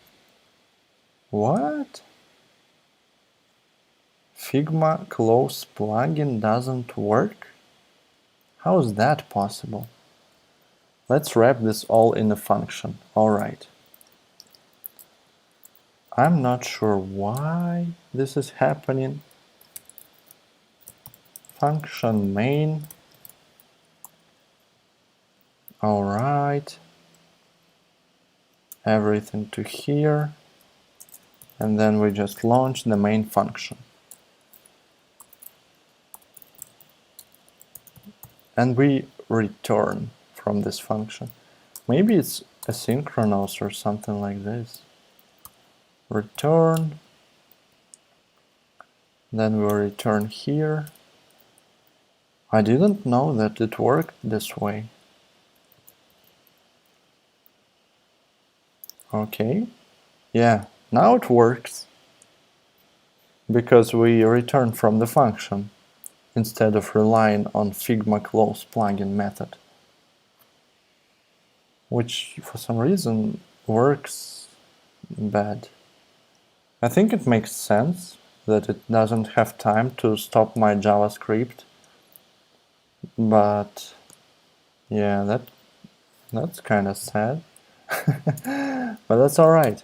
What? Figma Close plugin doesn't work? How is that possible? Let's wrap this all in a function. Alright. I'm not sure why this is happening. Function main. Alright. Everything to here. And then we just launch the main function. And we return from this function. Maybe it's asynchronous or something like this. Return. Then we return here. I didn't know that it worked this way. Okay. Yeah, now it works. Because we return from the function instead of relying on Figma Close plugin method. Which for some reason works bad. I think it makes sense that it doesn't have time to stop my JavaScript. But yeah, that's kind of sad. But that's alright.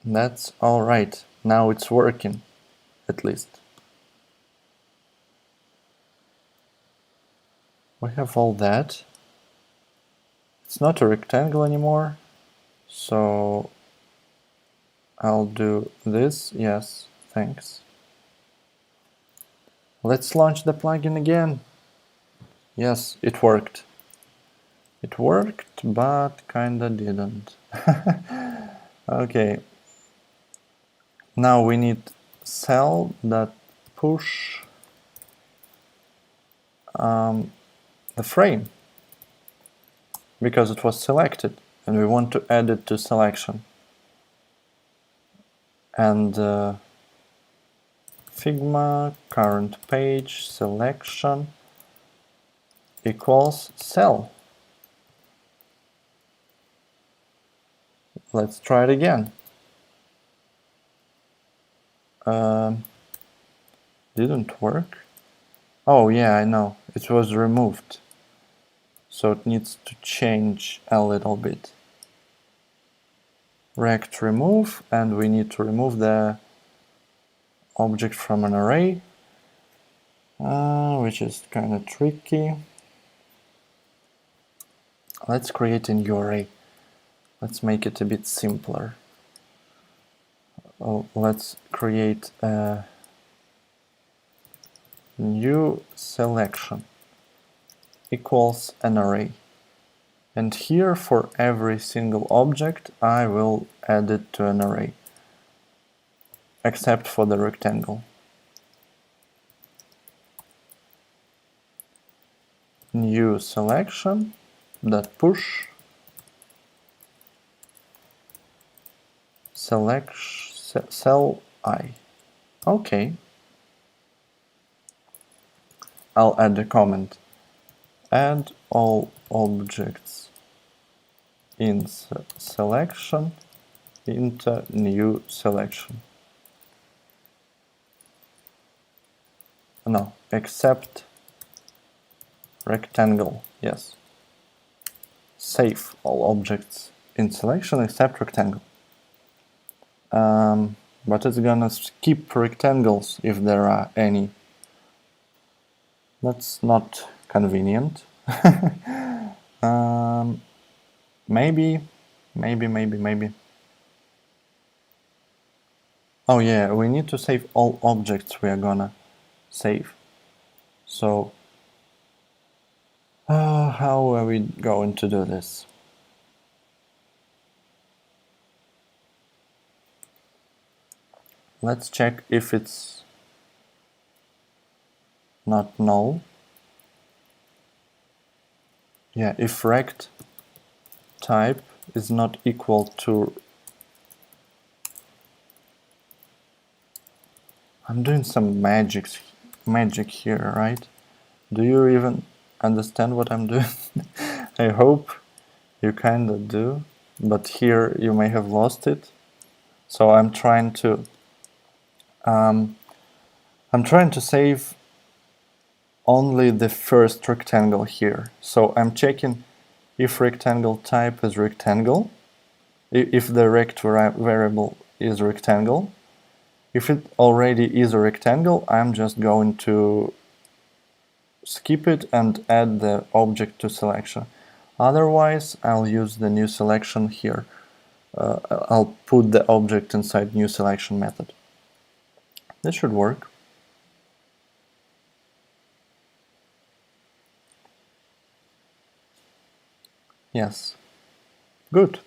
That's alright. Now it's working, at least. We have all that. It's not a rectangle anymore, so I'll do this. Yes, thanks. Let's launch the plugin again. Yes, it worked. It worked, but kinda didn't. Okay. Now we need cell.push the frame because it was selected and we want to add it to selection. And Figma current page selection equals cell. let's try it again. Didn't work. Oh yeah, I know. It was removed. So it needs to change a little bit. Rect remove, and we need to remove the object from an array, which is kind of tricky. Let's create a new array. Let's make it a bit simpler. Let's create a new selection equals an array. And here for every single object I will add it to an array, except for the rectangle. New selection dot push select cell I. Okay. I'll add a comment. Add all objects in selection into new selection. No, except rectangle, yes. Save all objects in selection except rectangle. But it's gonna skip rectangles if there are any. That's not convenient. Maybe. Oh yeah, we need to save all objects we are gonna save. So, how are we going to do this? Let's check if it's not null. Yeah, if rect type is not equal to... I'm doing some magic here, right? Do you even understand what I'm doing? I hope you kinda do, but here you may have lost it. So I'm trying to save only the first rectangle here. So I'm checking if rectangle type is rectangle, if the rect variable is rectangle. If it already is a rectangle, I'm just going to skip it and add the object to selection. Otherwise, I'll use the new selection here. I'll put the object inside new selection method. This should work. Yes. Good.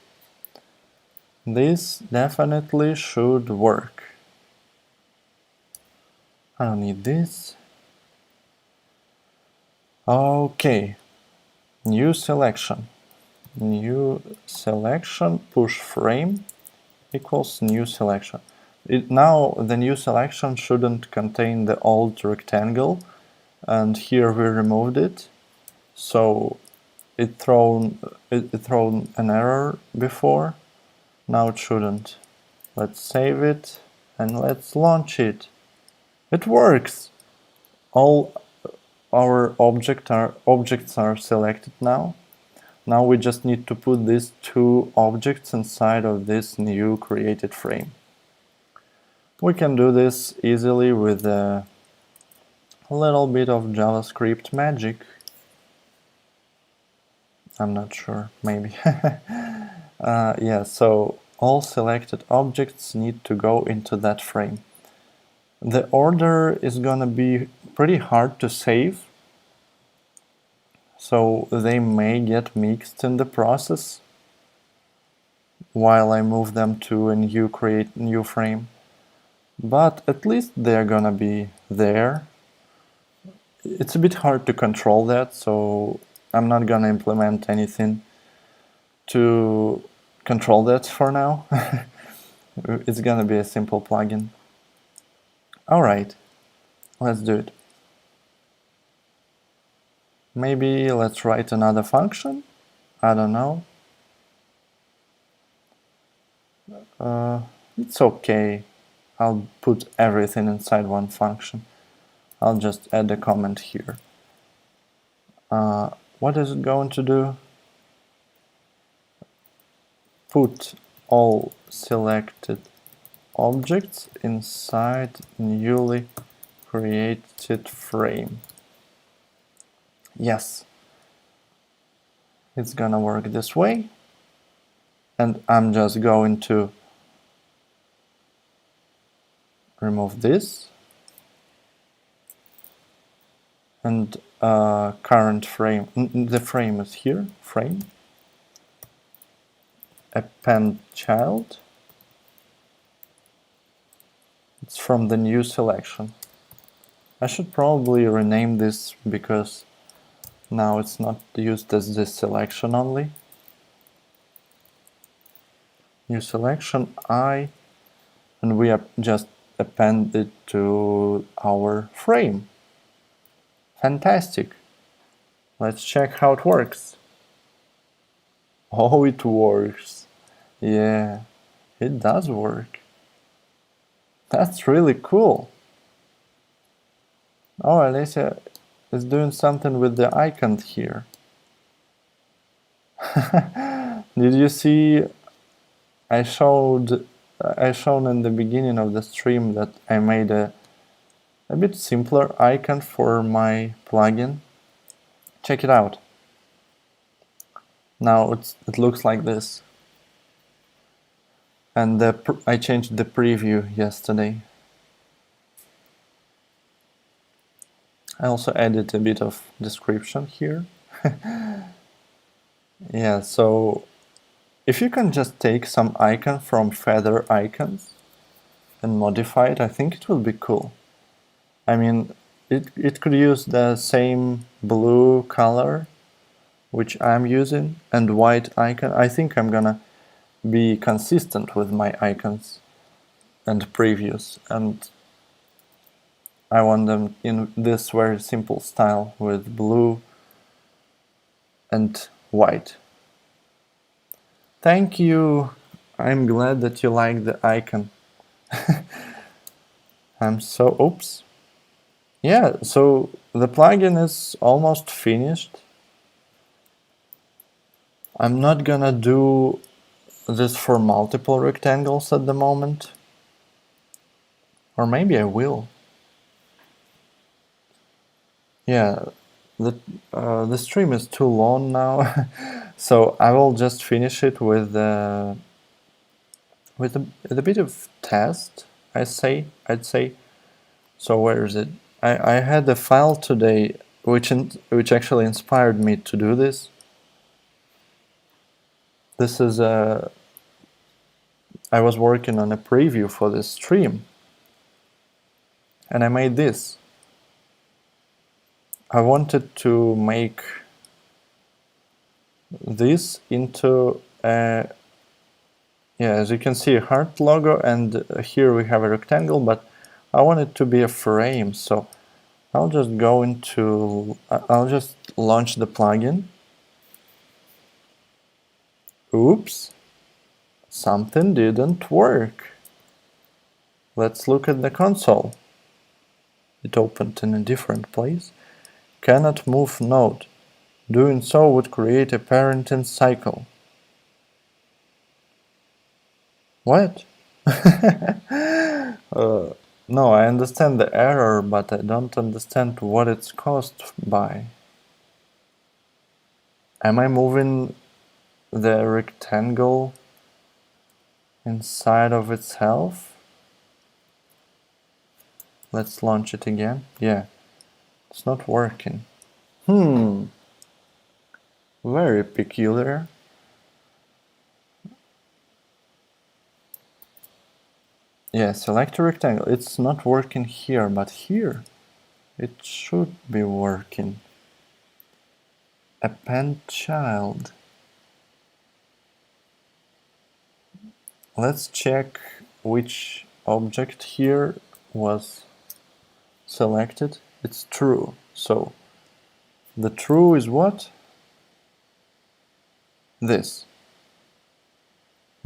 This definitely should work. I don't need this. Okay. New selection. New selection push frame equals new selection. Now the new selection shouldn't contain the old rectangle, and here we removed it, so it thrown an error before. Now it shouldn't. Let's save it and let's launch it. It works. All our objects are selected now. Now we just need to put these two objects inside of this new created frame. We can do this easily with a little bit of JavaScript magic. I'm not sure, maybe. Yeah, so all selected objects need to go into that frame. The order is gonna be pretty hard to save, so they may get mixed in the process while I move them to a create new frame. But at least they're gonna be there. It's a bit hard to control that, so I'm not gonna implement anything to control that for now. It's gonna be a simple plugin. Alright, let's do it. Maybe let's write another function? I don't know. It's okay. I'll put everything inside one function. I'll just add a comment here. What is it going to do? Put all selected objects inside newly created frame. Yes, it's gonna work this way. And I'm just going to remove this. And current frame, the frame is here, frame. Append child. It's from the new selection. I should probably rename this because now it's not used as this selection only. New selection I, and we just append it to our frame. Fantastic. Let's check how it works. Oh, it works. Yeah, it does work. That's really cool. Oh, Alicia is doing something with the icon here. Did you see? I shown in the beginning of the stream that I made a bit simpler icon for my plugin. Check it out. Now it looks like this. And I changed the preview yesterday. I also added a bit of description here. Yeah, so if you can just take some icon from Feather Icons and modify it, I think it will be cool. I mean, it could use the same blue color which I'm using and white icon. I think I'm gonna be consistent with my icons and previews, and I want them in this very simple style with blue and white. Thank you! I'm glad that you like the icon. Oops. Yeah, so the plugin is almost finished. I'm not gonna do this for multiple rectangles at the moment. Or maybe I will. Yeah, the stream is too long now, so I will just finish it with a bit of test. I'd say. So where is it? I had a file today which actually inspired me to do this. This is I was working on a preview for this stream, and I made this. I wanted to make this into a, yeah, as you can see, a heart logo, and here we have a rectangle, but I want it to be a frame, so I'll just I'll just launch the plugin. Oops, something didn't work. Let's look at the console. It opened in a different place. Cannot move node. Doing so would create a parenting cycle. What? No, I understand the error, but I don't understand what it's caused by. Am I moving the rectangle inside of itself? Let's launch it again. Yeah, it's not working. Very peculiar. Yeah, select a rectangle. It's not working here, but here it should be working. Append child. Let's check which object here was selected. It's true. So the true is what? This.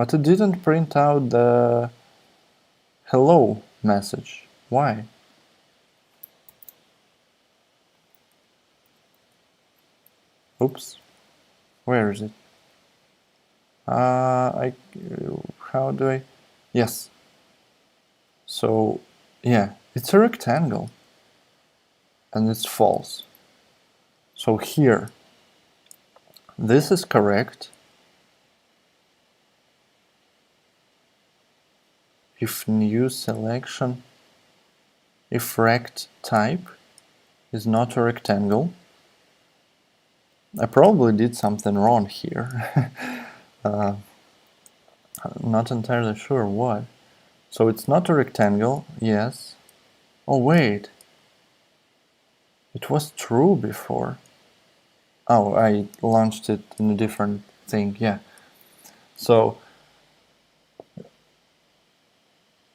But it didn't print out the hello message. Why? Oops. Where is it? How do I? Yes. So, yeah, it's a rectangle. And it's false. So here, this is correct if new selection, if rect type is not a rectangle. I probably did something wrong here. Not entirely sure what. So it's not a rectangle, yes. Oh wait, it was true before. Oh, I launched it in a different thing, yeah. So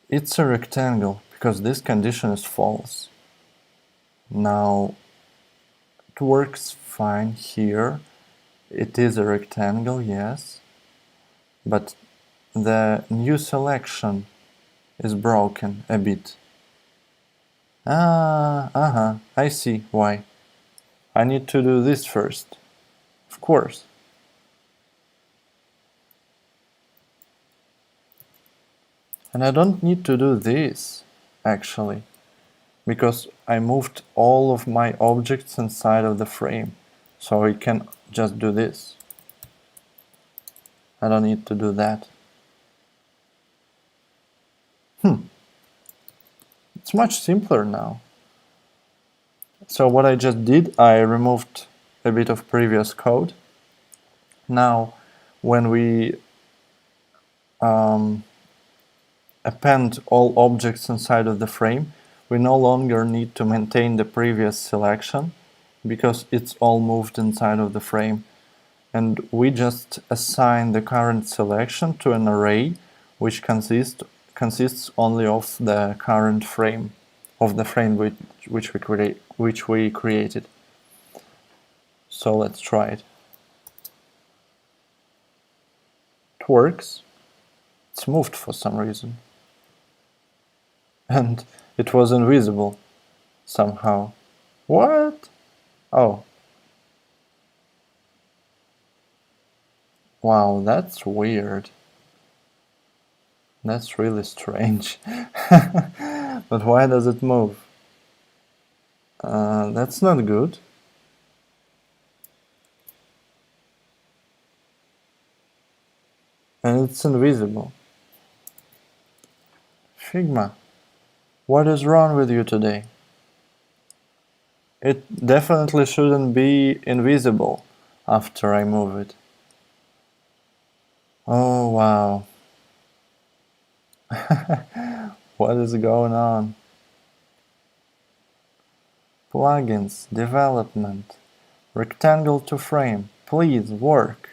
it's a rectangle because this condition is false. Now it works fine here. It is a rectangle, yes. But the new selection is broken a bit. I see why. I need to do this first. Of course. And I don't need to do this, actually, because I moved all of my objects inside of the frame. So I can just do this. I don't need to do that. It's much simpler now. So what I just did, I removed a bit of previous code. Now, when we append all objects inside of the frame, we no longer need to maintain the previous selection because it's all moved inside of the frame. And we just assign the current selection to an array which consists only of the current frame, of the frame which we created. So let's try it. It works. It's moved for some reason. And it was invisible somehow. What? Oh. Wow, that's weird. That's really strange. But why does it move? That's not good. And it's invisible. Figma, what is wrong with you today? It definitely shouldn't be invisible after I move it. Oh wow. What is going on? Plugins, development, rectangle to frame, please work.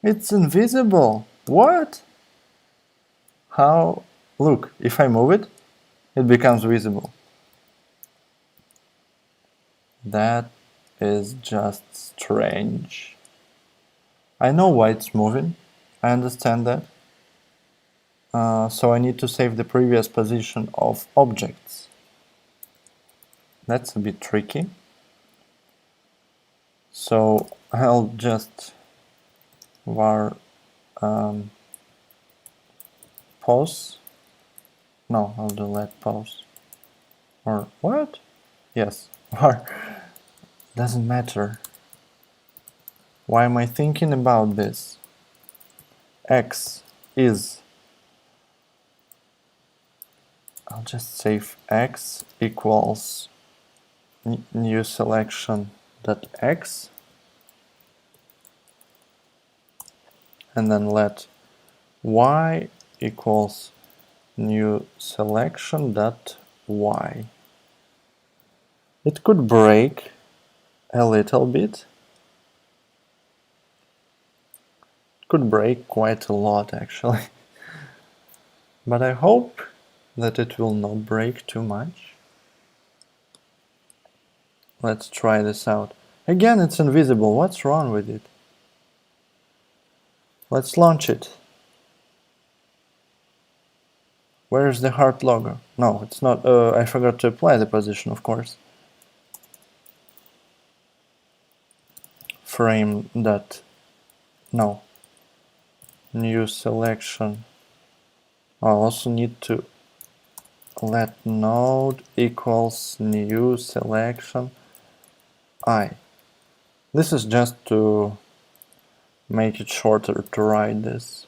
It's invisible. What? How? Look, if I move it, it becomes visible. That is just strange. I know why it's moving. I understand that. So I need to save the previous position of objects. That's a bit tricky. So I'll just var pause. No, I'll do let pause. Or what? Yes, var. Doesn't matter. Why am I thinking about this? X is. I'll just save X equals new selection dot X, and then let Y equals new selection dot Y. It could break a little bit. It could break quite a lot actually. But I hope that it will not break too much. Let's try this out. Again, it's invisible. What's wrong with it? Let's launch it. Where's the heart logo? No, it's not. I forgot to apply the position, of course. Frame that. No. New selection. I also need to let node equals new selection I. This is just to make it shorter to write this.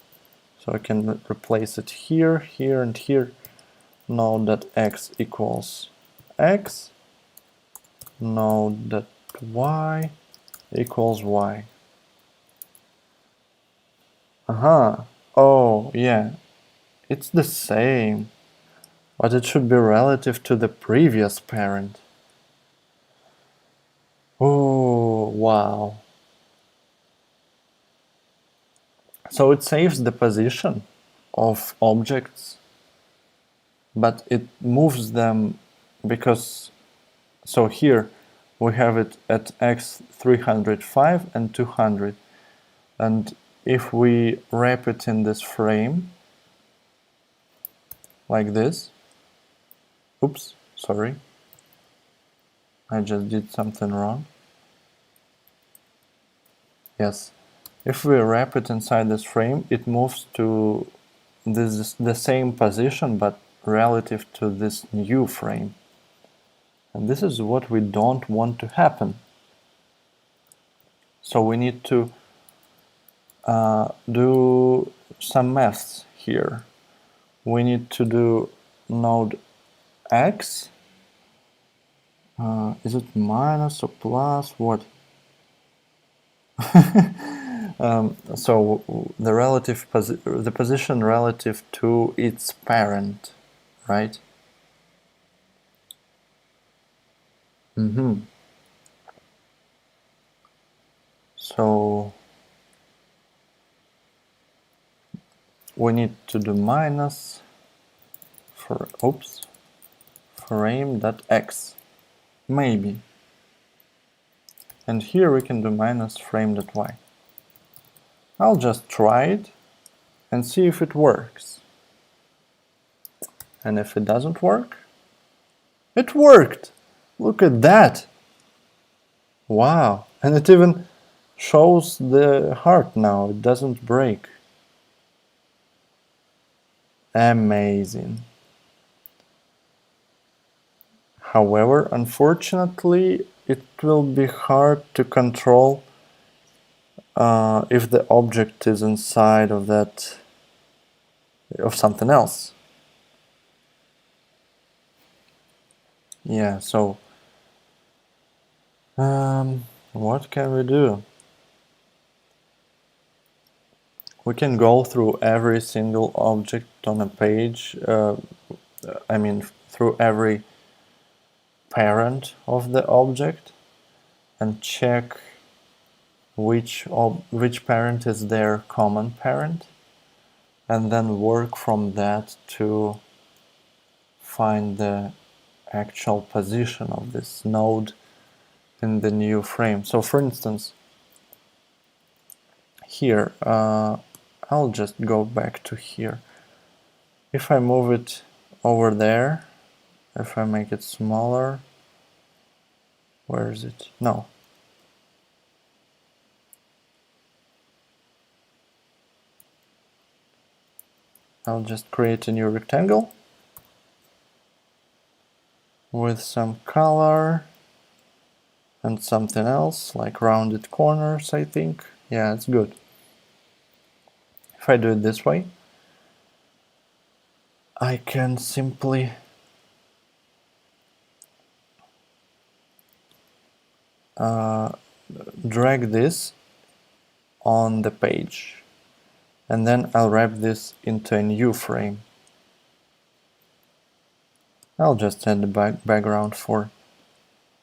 So I can replace it here, here, and here. Node.x equals x. Node.y equals y. Aha. Oh, yeah. It's the same. But it should be relative to the previous parent. Oh, wow. So it saves the position of objects, but it moves them because, so here we have it at x 305 and 200, and if we wrap it in this frame like this, oops, sorry, I just did something wrong. Yes, if we wrap it inside this frame, it moves to the same position but relative to this new frame. And this is what we don't want to happen. So we need to do some maths here. We need to do node x. Is it minus or plus? What? So the position relative to its parent, right? So we need to do minus for frame.x, maybe. And here we can do minus frame.y. I'll just try it and see if it works. And if it doesn't work, it worked! Look at that! Wow! And it even shows the heart now, it doesn't break. Amazing. However, unfortunately, it will be hard to control if the object is inside of something else. Yeah, so what can we do? We can go through every single object on a page, I mean through every parent of the object and check which parent is their common parent, and then work from that to find the actual position of this node in the new frame. So for instance, here, I'll just go back to here. If I move it over there, if I make it smaller, where is it? No. I'll just create a new rectangle with some color and something else, like rounded corners, I think. Yeah, it's good. If I do it this way, I can simply drag this on the page, and then I'll wrap this into a new frame. I'll just add the background for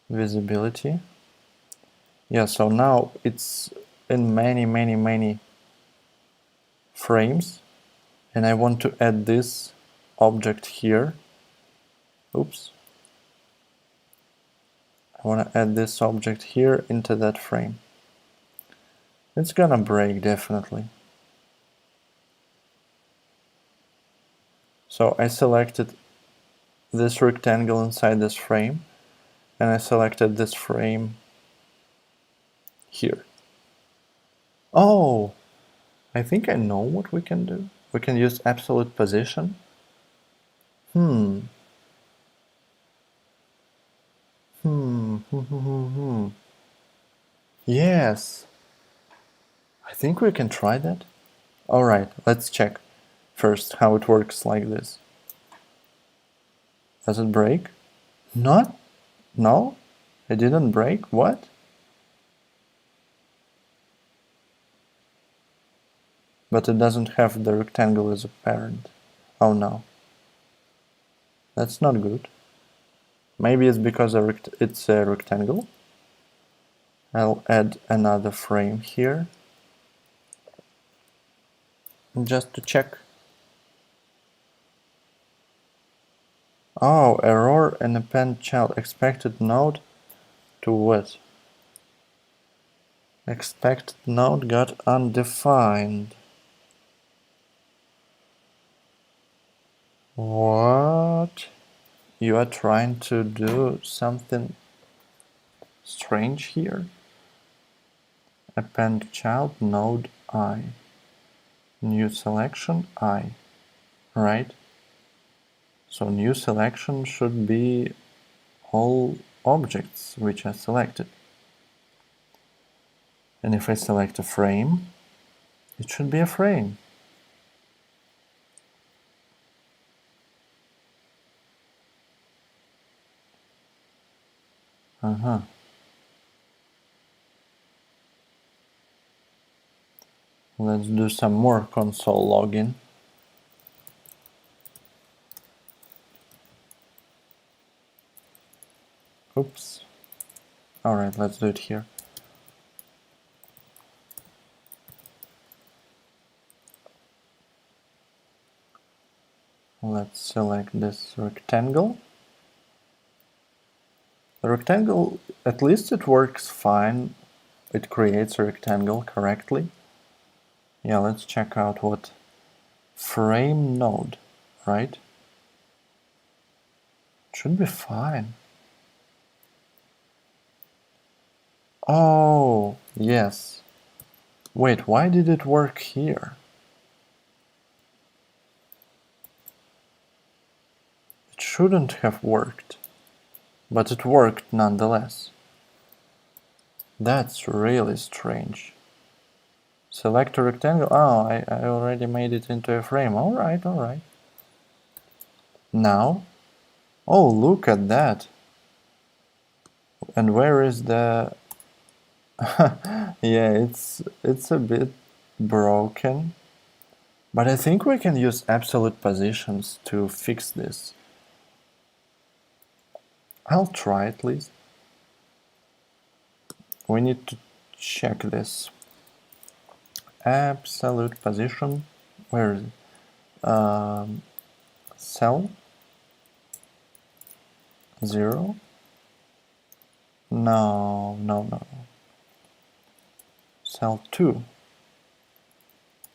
visibility. Yeah, so now it's in many frames, and I want to add this object here. Oops. I want to add this object here into that frame. It's gonna break, definitely. So I selected this rectangle inside this frame, and I selected this frame here. Oh, I think I know what we can do. We can use absolute position. Yes, I think we can try that. Alright, let's check first how it works like this. Does it break? Not? No? It didn't break? What? But it doesn't have the rectangle as a parent. Oh no. That's not good. Maybe it's because it's a rectangle. I'll add another frame here. Just to check. Oh, error in append child expected node to what? Expected node got undefined. What? You are trying to do something strange here? Append child node I. New selection I. Right? So new selection should be all objects which are selected. And if I select a frame, it should be a frame. Let's do some more console login. Oops. Alright, let's do it here. Let's select this rectangle. The rectangle, at least it works fine. It creates a rectangle correctly. Yeah, let's check out what frame node, right? It should be fine. Oh, yes. Wait, why did it work here? It shouldn't have worked, but it worked nonetheless. That's really strange. Select a rectangle. Oh, I already made it into a frame. Alright, alright. Now, oh, look at that. And where is the... Yeah, it's a bit broken. But I think we can use absolute positions to fix this. I'll try at least. We need to check this. Absolute position. Where is it? Cell 0. No. Cell 2.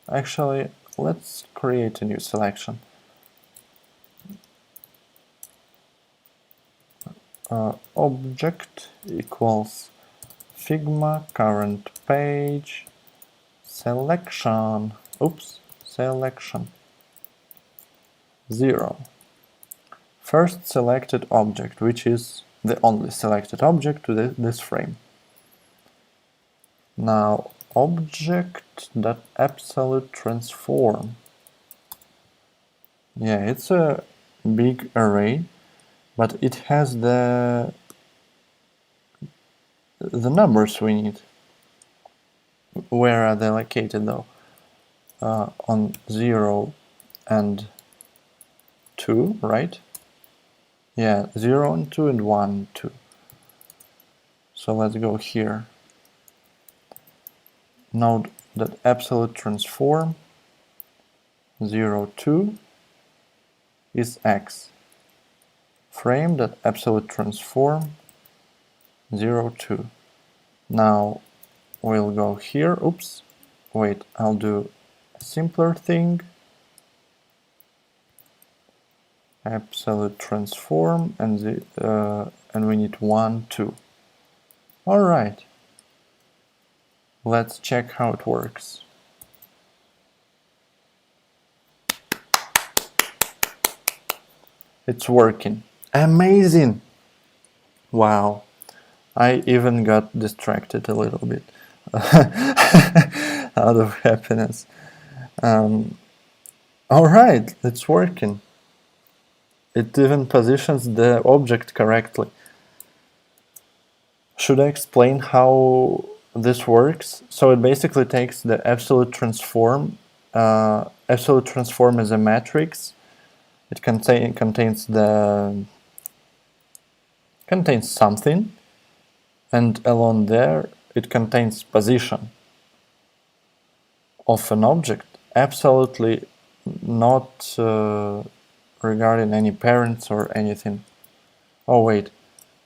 Actually, let's create a new selection. Object equals Figma current page selection. Oops, selection 0. First selected object, which is the only selected object to this frame. Now object.absolute transform. Yeah, it's a big array, but it has the numbers we need. Where are they located though? On 0 and 2, right? Yeah, 0 and 2 and 1 and 2. So let's go here. Node.absolute transform 0, 2 is x. Frame.absolute transform 0, 2. Now we'll go here. Oops. Wait, I'll do a simpler thing. absolute transform, and we need 1, 2. All right. Let's check how it works. It's working. Amazing! Wow. I even got distracted a little bit out of happiness. All right, it's working. It even positions the object correctly. Should I explain how this works? So it basically takes the absolute transform. Absolute transform is a matrix. It contains something, and along there it contains position of an object. Absolutely not regarding any parents or anything. Oh wait,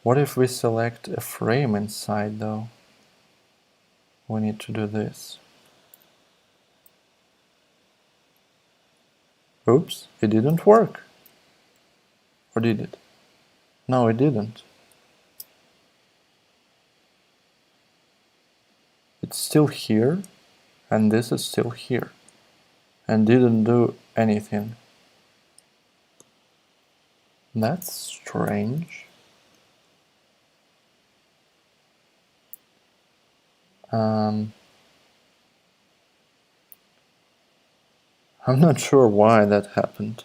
what if we select a frame inside though? We need to do this. Oops, it didn't work. Or did it? No, it didn't. It's still here, and this is still here, and didn't do anything. That's strange. I'm not sure why that happened.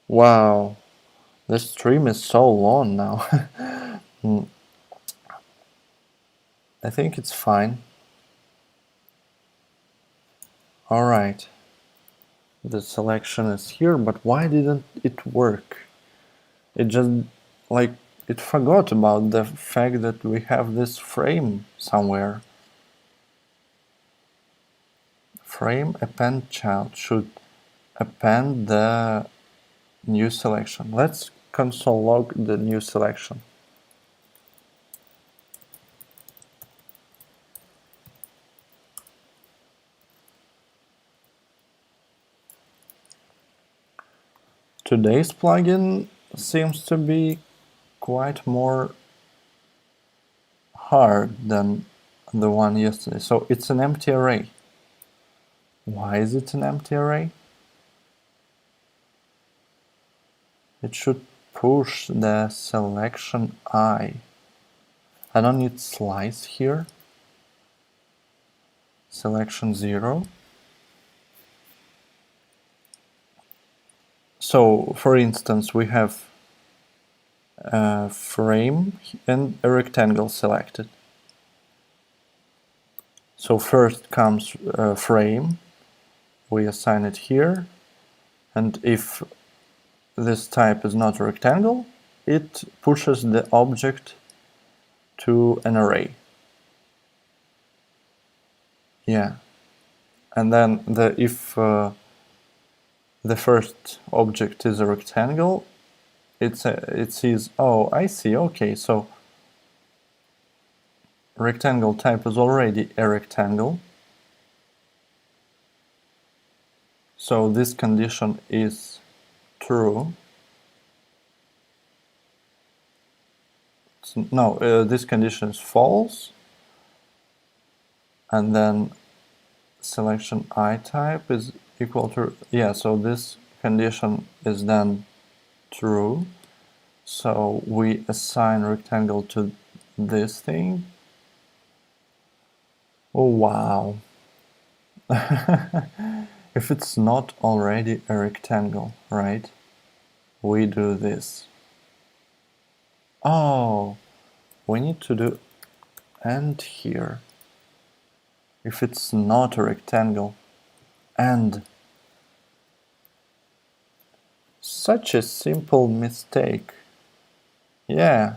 Wow, the stream is so long now. I think it's fine. Alright. The selection is here, but why didn't it work? It just, like, it forgot about the fact that we have this frame somewhere. Frame append child should append the new selection. Let's console log the new selection. Today's plugin seems to be quite more hard than the one yesterday. So it's an empty array. Why is it an empty array? It should push the selection I. I don't need slice here. Selection 0. So, for instance, we have a frame and a rectangle selected. So first comes frame, we assign it here, and if this type is not a rectangle, it pushes the object to an array. Yeah, and then if the first object is a rectangle, it sees, oh, I see, okay, so rectangle type is already a rectangle. So this condition is true. No, this condition is false. And then selection I type is equal to, yeah, so this condition is then true. So we assign rectangle to this thing. Oh, wow. If it's not already a rectangle, right? We do this. Oh, we need to do and here. If it's not a rectangle, and such a simple mistake. Yeah,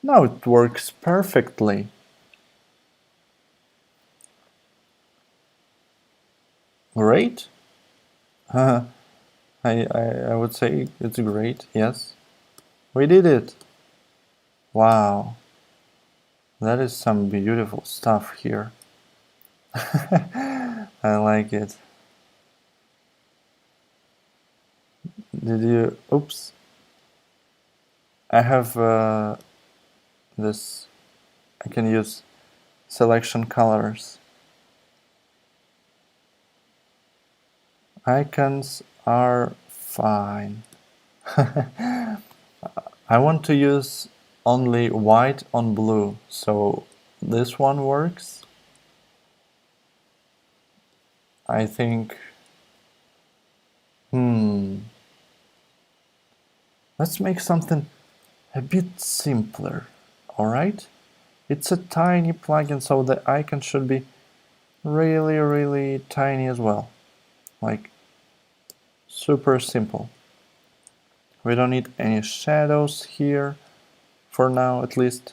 now it works perfectly. Great. I would say it's great, yes. We did it. Wow. That is some beautiful stuff here. I like it. Did you... Oops. I have this... I can use selection colors. Icons are fine. I want to use only white on blue, so this one works. I think... Let's make something a bit simpler, alright? It's a tiny plugin, so the icon should be really tiny as well. Like, super simple. We don't need any shadows here, for now at least.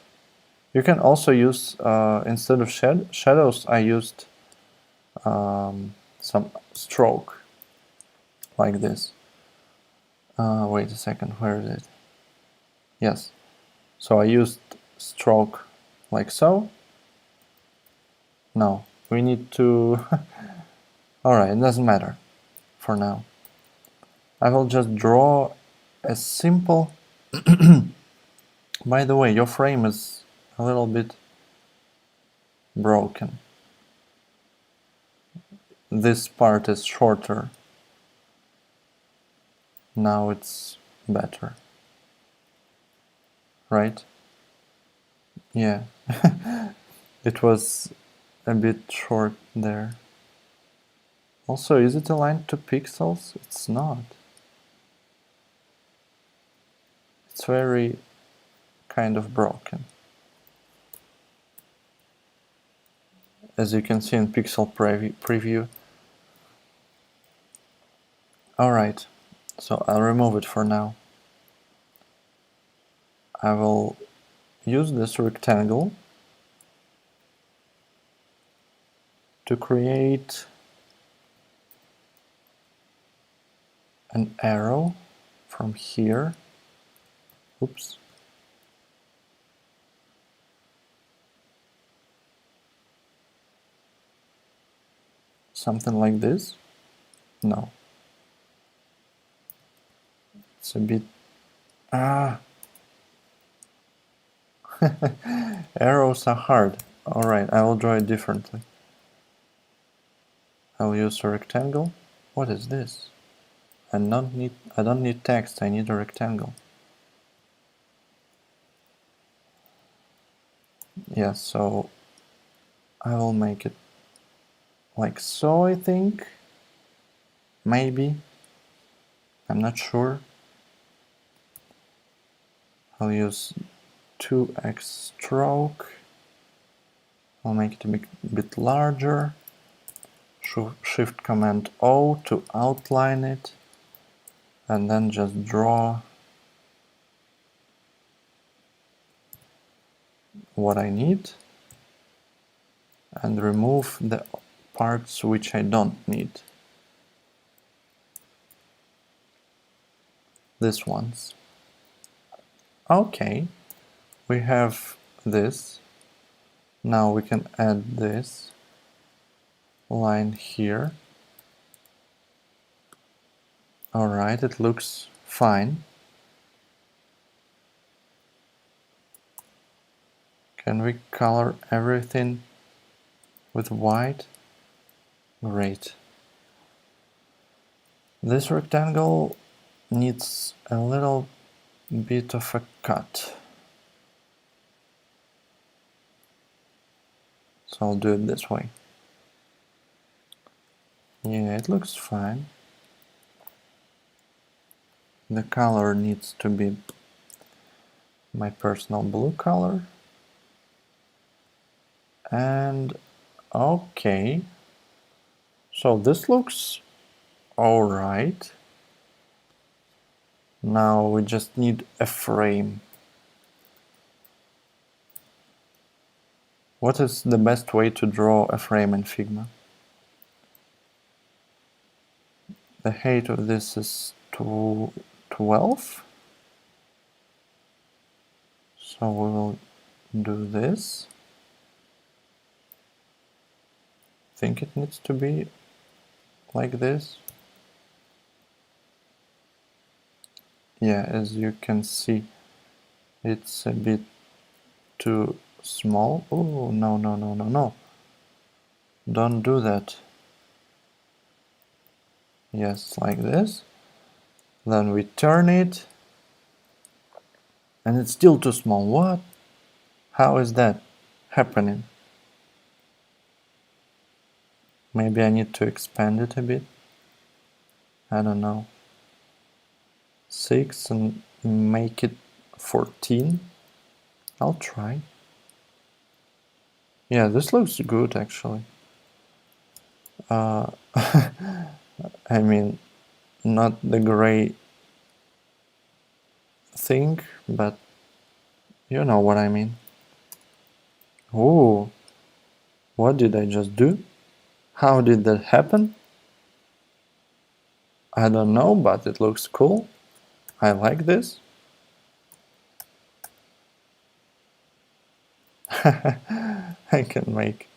You can also use, instead of shadows, I used some stroke, like this. Wait a second, where is it? Yes. So I used stroke like so. No, we need to... Alright, it doesn't matter for now. I will just draw a simple... By the way, your frame is a little bit broken. This part is shorter. Now it's better. Right? Yeah. It was a bit short there. Also, is it aligned to pixels? It's not. It's very kind of broken. As you can see in pixel preview. Alright, so I'll remove it for now. I will use this rectangle to create an arrow from here. Oops. Something like this? No. It's a bit... Arrows are hard. Alright, I will draw it differently. I'll use a rectangle. What is this? I don't need text, I need a rectangle. Yeah, so I will make it like so, I think. Maybe. I'm not sure. I'll use 2x stroke. I'll make it a bit larger. Shift Command O to outline it. And then just draw what I need. And remove the parts which I don't need. These ones. Okay, we have this. Now we can add this line here. Alright, it looks fine. Can we color everything with white? Great. This rectangle needs a little bit of a cut. So I'll do it this way. Yeah, it looks fine. The color needs to be my personal blue color. And okay. So this looks alright. Now we just need a frame. What is the best way to draw a frame in Figma? The height of this is 12. So we will do this. I think it needs to be like this. Yeah, as you can see, it's a bit too small. Oh, no, no, no, no, no. Don't do that. Yes, like this. Then we turn it. And it's still too small. What? How is that happening? Maybe I need to expand it a bit. I don't know. 6 and make it 14. I'll try. Yeah, this looks good actually. I mean, not the gray thing, but you know what I mean. Oh, what did I just do? How did that happen? I don't know, but it looks cool. I like this. I can make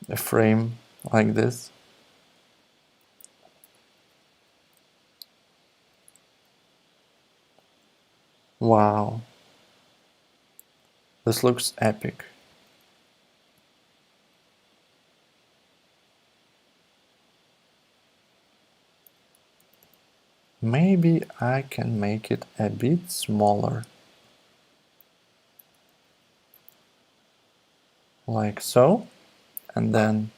a frame like this. Wow, this looks epic. Maybe I can make it a bit smaller. Like so. And then,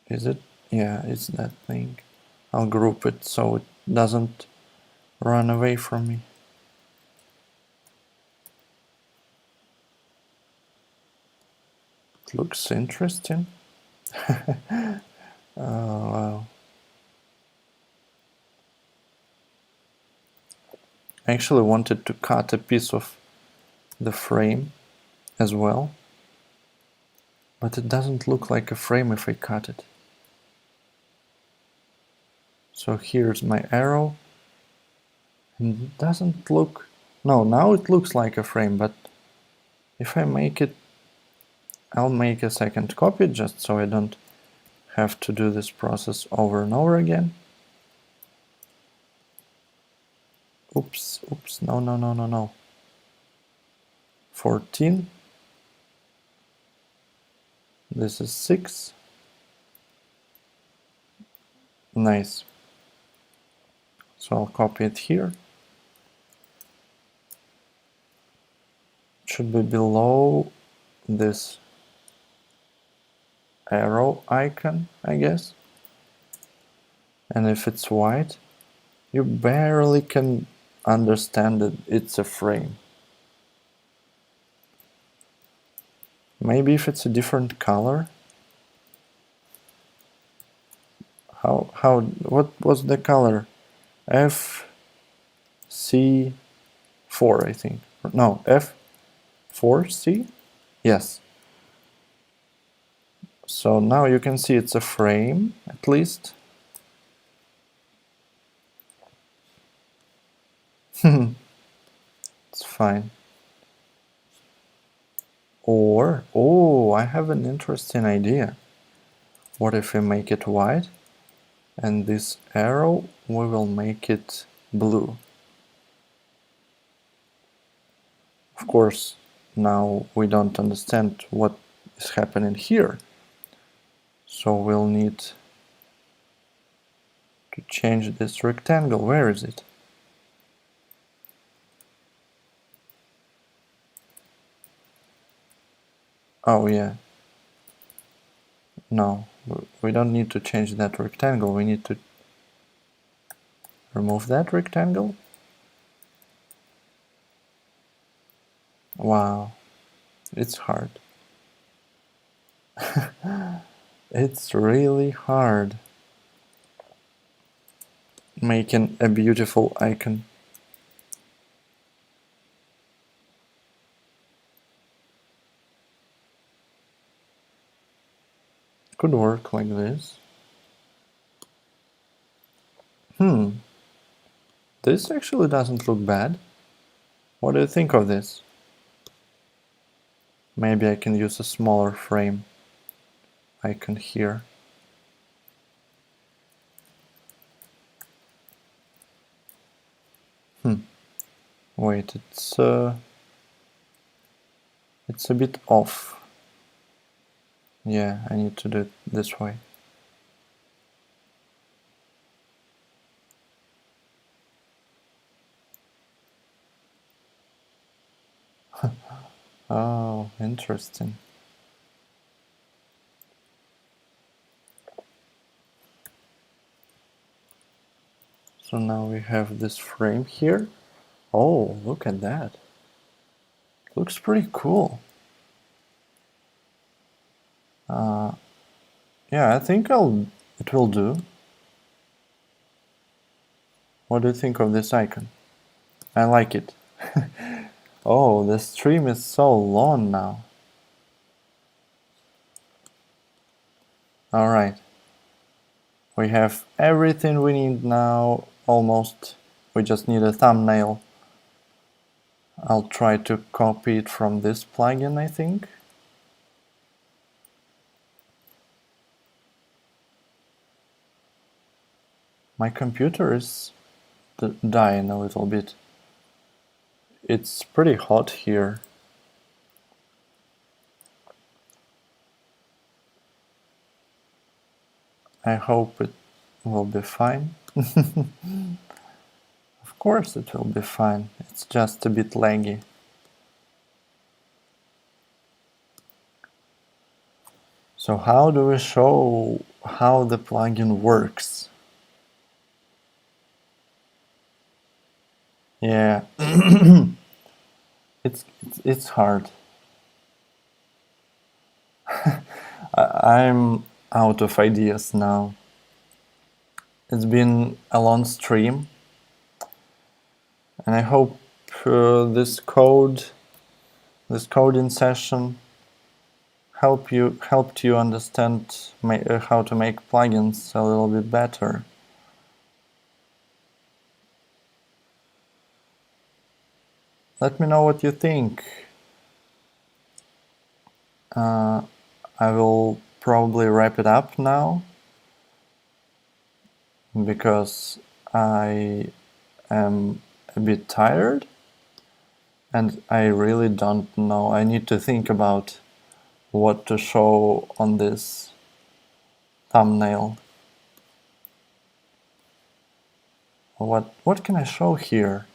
is it? Yeah, it's that thing. I'll group it so it doesn't run away from me. It looks interesting. Oh, wow. I actually wanted to cut a piece of the frame as well, but it doesn't look like a frame if I cut it. So here's my arrow, and it doesn't look... No, now it looks like a frame, but if I make it... I'll make a second copy just so I don't have to do this process over and over again. Oops, oops, no, no, no, no, no. 14. This is 6. Nice. So I'll copy it here. It should be below this arrow icon, I guess. And if it's white, you barely can understand that it's a frame. Maybe if it's a different color. What was the color? FC4, I think. No, F4C? Yes. So now you can see it's a frame, at least. It's fine. Or, oh, I have an interesting idea. What if we make it white, and this arrow, we will make it blue? Of course, now we don't understand what is happening here. So we'll need to change this rectangle. Where is it? Oh yeah. No, we don't need to change that rectangle. We need to remove that rectangle. Wow, it's hard. It's really hard making a beautiful icon. Could work like this. This actually doesn't look bad. What do you think of this? Maybe I can use a smaller frame icon here. Wait, it's a bit off. Yeah, I need to do it this way. Oh, interesting. So now we have this frame here. Oh, look at that. Looks pretty cool. Yeah, I think it will do. What do you think of this icon? I like it. Oh, the stream is so long now. Alright. We have everything we need now, almost. We just need a thumbnail. I'll try to copy it from this plugin, I think. My computer is dying a little bit. It's pretty hot here. I hope it will be fine. Of course it will be fine. It's just a bit laggy. So how do we show how the plugin works? Yeah, it's hard. I'm out of ideas now. It's been a long stream, and I hope this coding session helped you understand how to make plugins a little bit better. Let me know what you think. I will probably wrap it up now because I am a bit tired and I really don't know. I need to think about what to show on this thumbnail. What can I show here?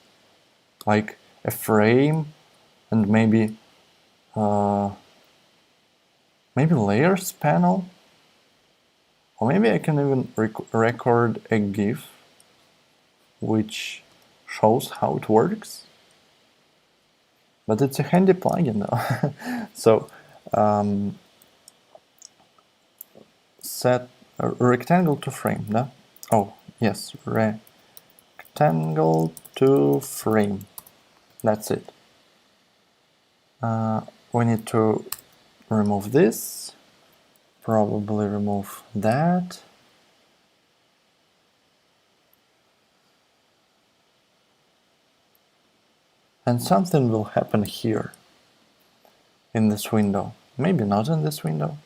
Like a frame and maybe layers panel, or maybe I can even record a GIF which shows how it works. But it's a handy plugin though. So set a rectangle to frame, no? Oh, yes, rectangle to frame. That's it. We need to remove this, probably remove that. And something will happen here, in this window. Maybe not in this window.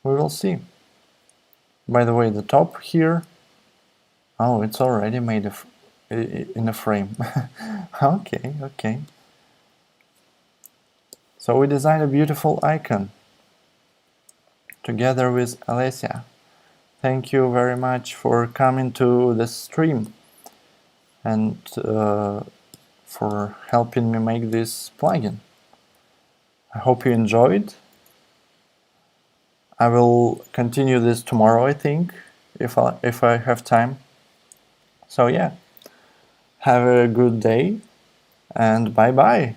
We will see. By the way, the top here, oh, it's already made in a frame. Okay. So we designed a beautiful icon together with Alessia. Thank you very much for coming to the stream and for helping me make this plugin. I hope you enjoyed. I will continue this tomorrow, I think, if I have time. So yeah, have a good day and bye-bye.